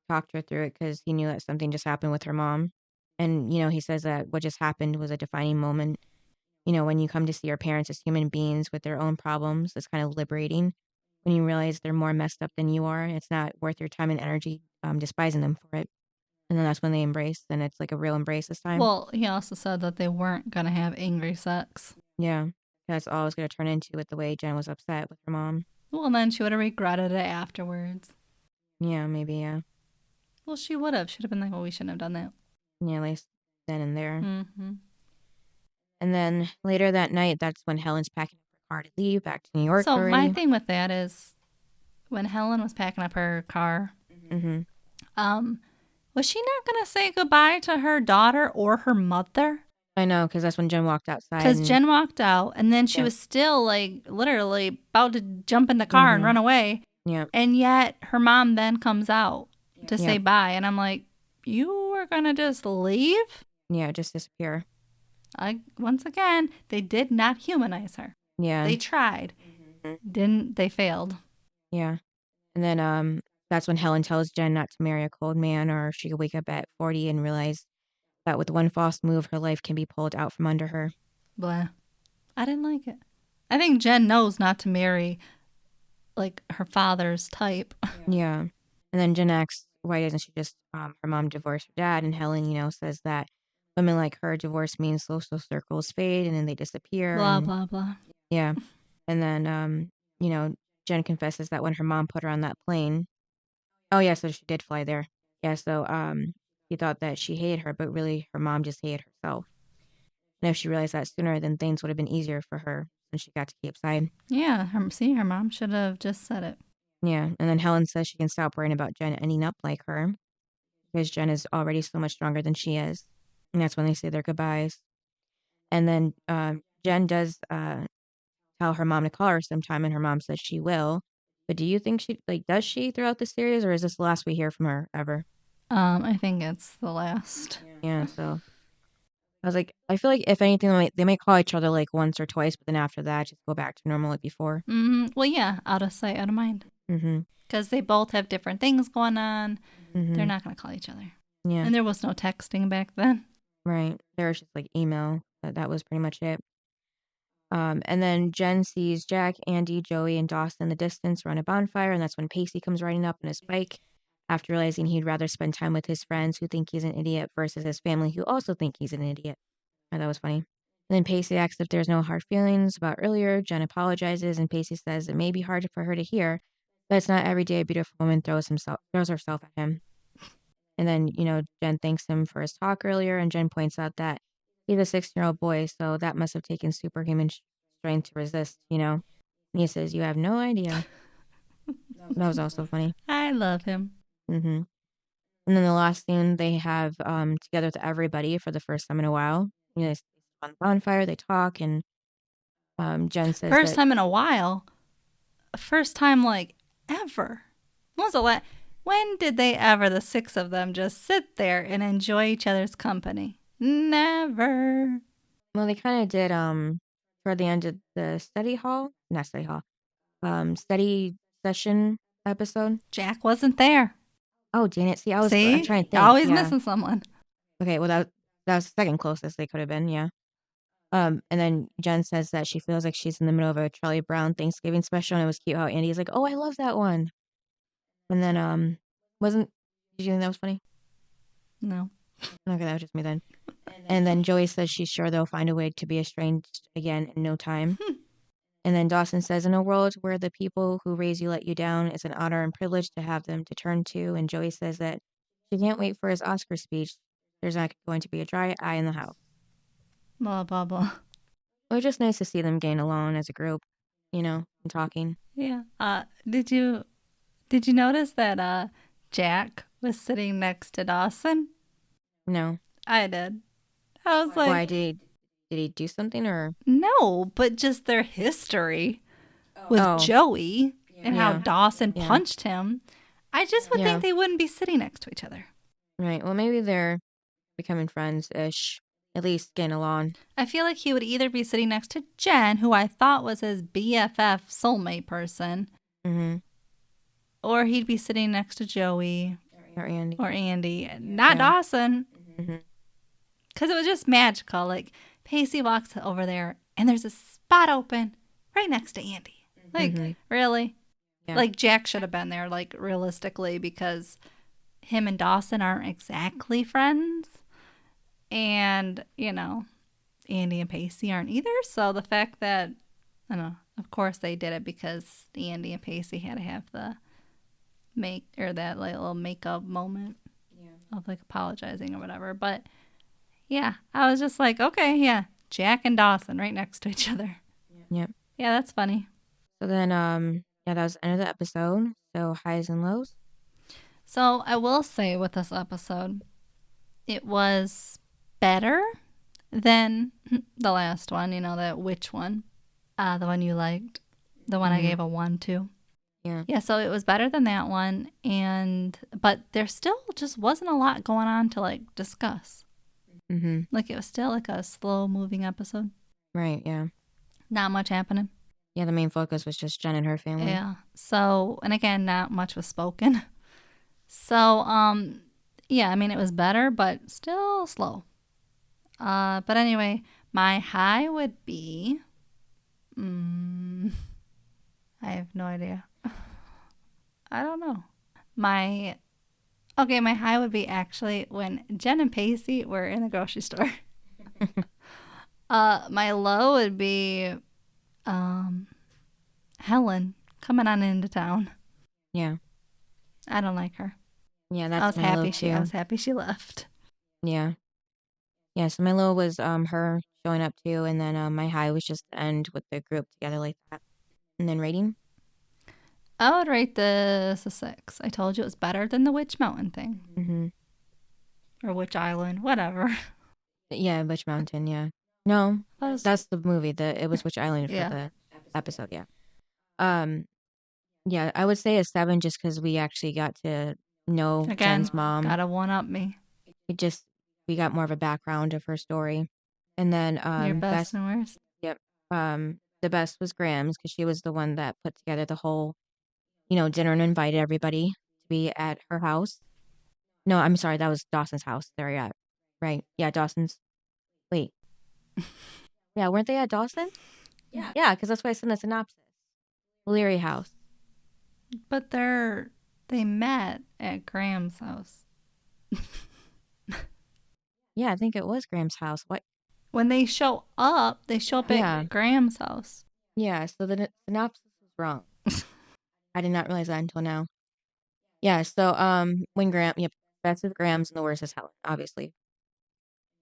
talked her through it because he knew that something just happened with her mom. And, he says that what just happened was a defining moment. When you come to see your parents as human beings with their own problems, it's kind of liberating. When you realize they're more messed up than you are, it's not worth your time and energy despising them for it. And then that's when they embrace, and it's like a real embrace this time. Well, he also said that they weren't going to have angry sex. Yeah. That's all it's going to turn into with the way Jen was upset with her mom. Well, then she would have regretted it afterwards. Yeah, maybe, yeah. Well, she would have. She'd have been like, well, we shouldn't have done that. Yeah, at least then and there. Mm-hmm. And then later that night, that's when Helen's packing up her car to leave back to New York So already. my thing with that is when Helen was packing up her car, Mm-hmm. was she not going to say goodbye to her daughter or her mother? I know, because that's when Jen walked outside. Because Jen walked out, and then she was still, like, literally about to jump in the car and run away. Yeah. And yet her mom then comes out to say bye. And I'm like, you were going to just leave? Yeah, just disappear. Once again, they did not humanize her. Yeah. They tried. They failed. Yeah. And then that's when Helen tells Jen not to marry a cold man, or she could wake up at 40 and realize that with one false move, her life can be pulled out from under her. Blah. I didn't like it. I think Jen knows not to marry, like, her father's type. Yeah. And then Jen asks, why doesn't she just, her mom divorce her dad? And Helen, says that women like her, divorce means social circles fade and then they disappear. Blah, blah, blah. Yeah. And then, Jen confesses that when her mom put her on that plane, oh yeah, so she did fly there. Yeah, so he thought that she hated her, but really her mom just hated herself. And if she realized that sooner, then things would have been easier for her when she got to Capeside. Yeah, her mom should have just said it. Yeah, and then Helen says she can stop worrying about Jen ending up like her because Jen is already so much stronger than she is. And that's when they say their goodbyes. And then Jen does tell her mom to call her sometime, and her mom says she will. But do you think does she throughout the series, or is this the last we hear from her ever? I think it's the last. Yeah, so I was like, I feel like if anything, they might call each other like once or twice, but then after that, just go back to normal like before. Mm-hmm. Well, yeah, out of sight, out of mind. Mm-hmm. Because they both have different things going on. Mm-hmm. They're not going to call each other. Yeah. And there was no texting back then. Right. There was just like email. That was pretty much it. And then Jen sees Jack, Andy, Joey, and Dawson in the distance around a bonfire, and that's when Pacey comes riding up on his bike after realizing he'd rather spend time with his friends who think he's an idiot versus his family who also think he's an idiot. I thought that was funny. And then Pacey asks if there's no hard feelings about earlier. Jen apologizes, and Pacey says it may be hard for her to hear, but it's not every day a beautiful woman throws herself at him. And then, Jen thanks him for his talk earlier, and Jen points out that he's a 16-year-old boy, so that must have taken superhuman strength to resist, And he says, you have no idea. That was also funny. I love him. Mm-hmm. And then the last scene, they have together with everybody for the first time in a while. They sit on the bonfire, they talk, and Jen says First time in a while. First time, like, ever. When did they ever, the six of them, just sit there and enjoy each other's company? Never. Well, they kind of did toward the end of the study session episode? Jack wasn't there. Oh, dang it. See, I'm See? trying to You're think. always Yeah. missing someone. Okay, well, that was the second closest they could have been, yeah. And then Jen says that she feels like she's in the middle of a Charlie Brown Thanksgiving special, and it was cute how Andy's like, "Oh, I love that one." And then wasn't did you think that was funny? No. Okay, that was just me then. And then Joey says she's sure they'll find a way to be estranged again in no time. And then Dawson says, in a world where the people who raise you let you down, it's an honor and privilege to have them to turn to. And Joey says that she can't wait for his Oscar speech. There's not going to be a dry eye in the house. Blah, blah, blah. It was just nice to see them getting along as a group, and talking. Yeah. Did you notice that Jack was sitting next to Dawson? No. I did. I was like, Why did he do something or? no, but just their history with Joey and how Dawson punched him. I just would think they wouldn't be sitting next to each other. Right. Well, maybe they're becoming friends-ish. At least getting along. I feel like he would either be sitting next to Jen, who I thought was his BFF soulmate person, or he'd be sitting next to Joey or Andy. Not Dawson. Because it was just magical. Like, Pacey walks over there, and there's a spot open right next to Andy. Like, really? Yeah. Like, Jack should have been there, like, realistically, because him and Dawson aren't exactly friends. And, Andy and Pacey aren't either. So the fact that, I don't know, of course they did it because Andy and Pacey had to have that little makeup moment of like apologizing or whatever. But yeah, I was just like, okay, yeah, Jack and Dawson right next to each other. Yep. Yeah, that's funny. So then, that was the end of the episode. So highs and lows. So I will say with this episode, it was better than the last one, that witch one, the one you liked, the one I gave a 1 to. Yeah, so it was better than that one, but there still just wasn't a lot going on to like discuss. Like it was still like a slow moving episode. Right, yeah. Not much happening. Yeah, the main focus was just Jen and her family. Yeah. So, and again, not much was spoken. So, yeah, I mean, it was better, but still slow. But anyway, my high would be, I have no idea. I don't know. My high would be actually when Jen and Pacey were in the grocery store. My low would be, Helen coming on into town. Yeah. I don't like her. Yeah, that's my low too. I was happy she left. Yeah. Yeah, so my low was her showing up too, and then my high was just the end with the group together like that. And then rating? I would rate this a 6. I told you it was better than the Witch Mountain thing. Or Witch Island, whatever. Yeah, Witch Mountain, yeah. No, that's the movie. It was Witch Island for the episode, yeah. Yeah, I would say a 7 just because we actually got to know Jen's mom. Gotta one-up me. We got more of a background of her story. And then your best and worst? Yep. The best was Graham's because she was the one that put together the whole, dinner and invited everybody to be at her house. No, I'm sorry, that was Dawson's house. There, yeah. Right. Yeah, Dawson's. Wait. Yeah, weren't they at Dawson? Yeah. Yeah, because that's why I sent the synopsis. Leary house. But they met at Graham's house. Yeah, I think it was Graham's house. What? When they show up at Graham's house. Yeah, so the synopsis was wrong. I did not realize that until now. Yeah, so when best of Graham's and the worst is Helen, obviously.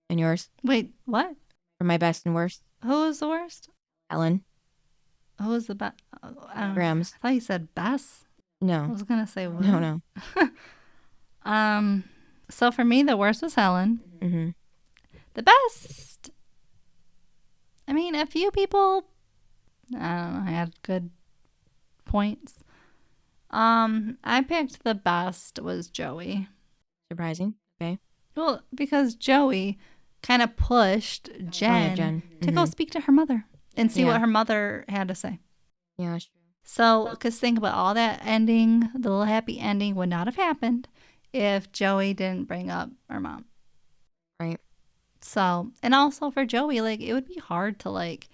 And yours? Wait, what? For my best and worst? Who was the worst? Helen. Who was the best? Graham's. I thought you said Bess. No. I was gonna say what? No. So for me, the worst was Helen. Mm-hmm. The best. I mean, a few people, I don't know, had good points. I picked the best was Joey. Surprising. Okay. Well, because Joey kind of pushed Jen, to go speak to her mother and see what her mother had to say. Yeah, that's true. So, because think about all that ending, the little happy ending would not have happened if Joey didn't bring up her mom. Right. So, and also for Joey, like, it would be hard to, like,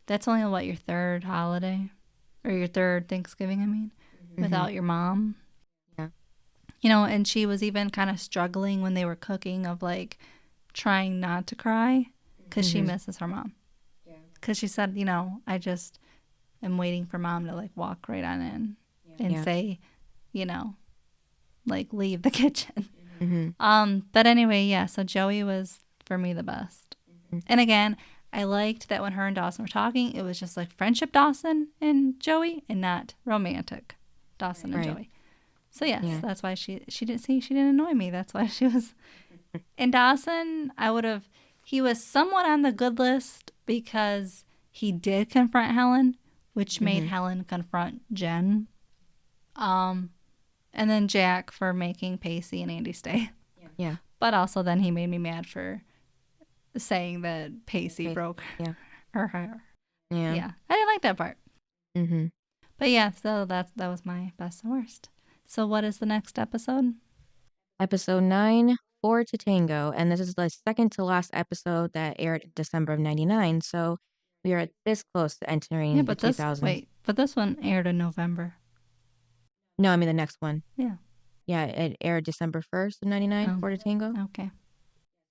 that's only what, your third holiday or your third Thanksgiving, I mean, without your mom. Yeah. You know, and she was even kind of struggling when they were cooking of like trying not to cry because she misses her mom. Because she said, you know, I just am waiting for mom to like walk right on in and say, you know, like leave the kitchen. But anyway, yeah, so Joey was for me the best. And again, I liked that when her and Dawson were talking, it was just like friendship Dawson and Joey and not romantic Dawson and Joey. So yes, that's why she didn't annoy me. That's why she was. And Dawson, he was somewhat on the good list because he did confront Helen, which made Helen confront Jen. And then Jack for making Pacey and Andy stay. Yeah. But also then he made me mad for saying that Pacey broke her hair. Yeah. I didn't like that part. But yeah, so that was my best and worst. So what is the next episode? Episode 9, 4 to Tango. And this is the second to last episode that aired in December of 99. So we are this close to entering the 2000s. But this one aired in November. No, I mean the next one. Yeah. Yeah, it aired December 1st of 99, 4 to Tango. Okay.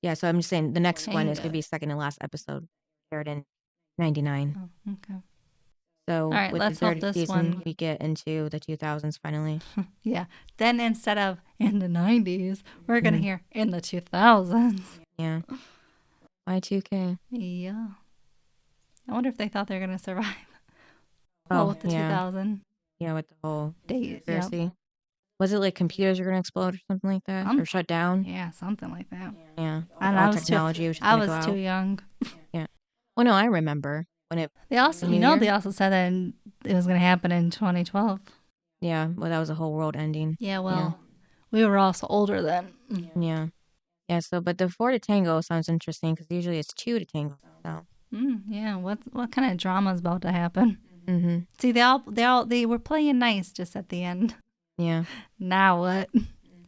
Yeah, so I'm just saying the next one is going to be second to last episode. Aired in 99. Oh, okay. So all right, with let's the third hope this season, one... we get into the 2000s finally. Yeah. Then instead of in the 90s, we're going to hear in the 2000s. Yeah. Y2K. Yeah. I wonder if they thought they were going to survive. With the 2000. Yeah, with the whole date. conspiracy. Yep. Was it like computers are going to explode or something like that? Or shut down? Yeah, something like that. Yeah. And all technology was I was too young. Yeah. Well, no, I remember when it... They also, they also said that it was going to happen in 2012. Yeah, well, that was a whole world ending. Yeah, well, we were also older then. Yeah. Yeah, so, but the 4 to Tango sounds interesting because usually it's 2 to Tango. So. Yeah, what kind of drama is about to happen? Mm-hmm. See, they were playing nice just at the end. Yeah. Now what?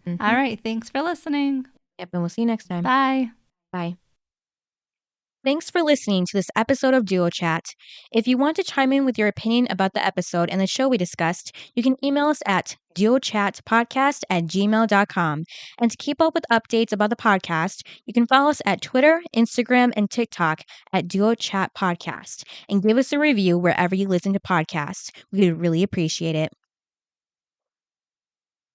All right, thanks for listening. Yep, and we'll see you next time. Bye. Bye. Thanks for listening to this episode of Duo Chat. If you want to chime in with your opinion about the episode and the show we discussed, you can email us at duochatpodcast@gmail.com. And to keep up with updates about the podcast, you can follow us at Twitter, Instagram, and TikTok at Duo Chat Podcast. And give us a review wherever you listen to podcasts. We would really appreciate it.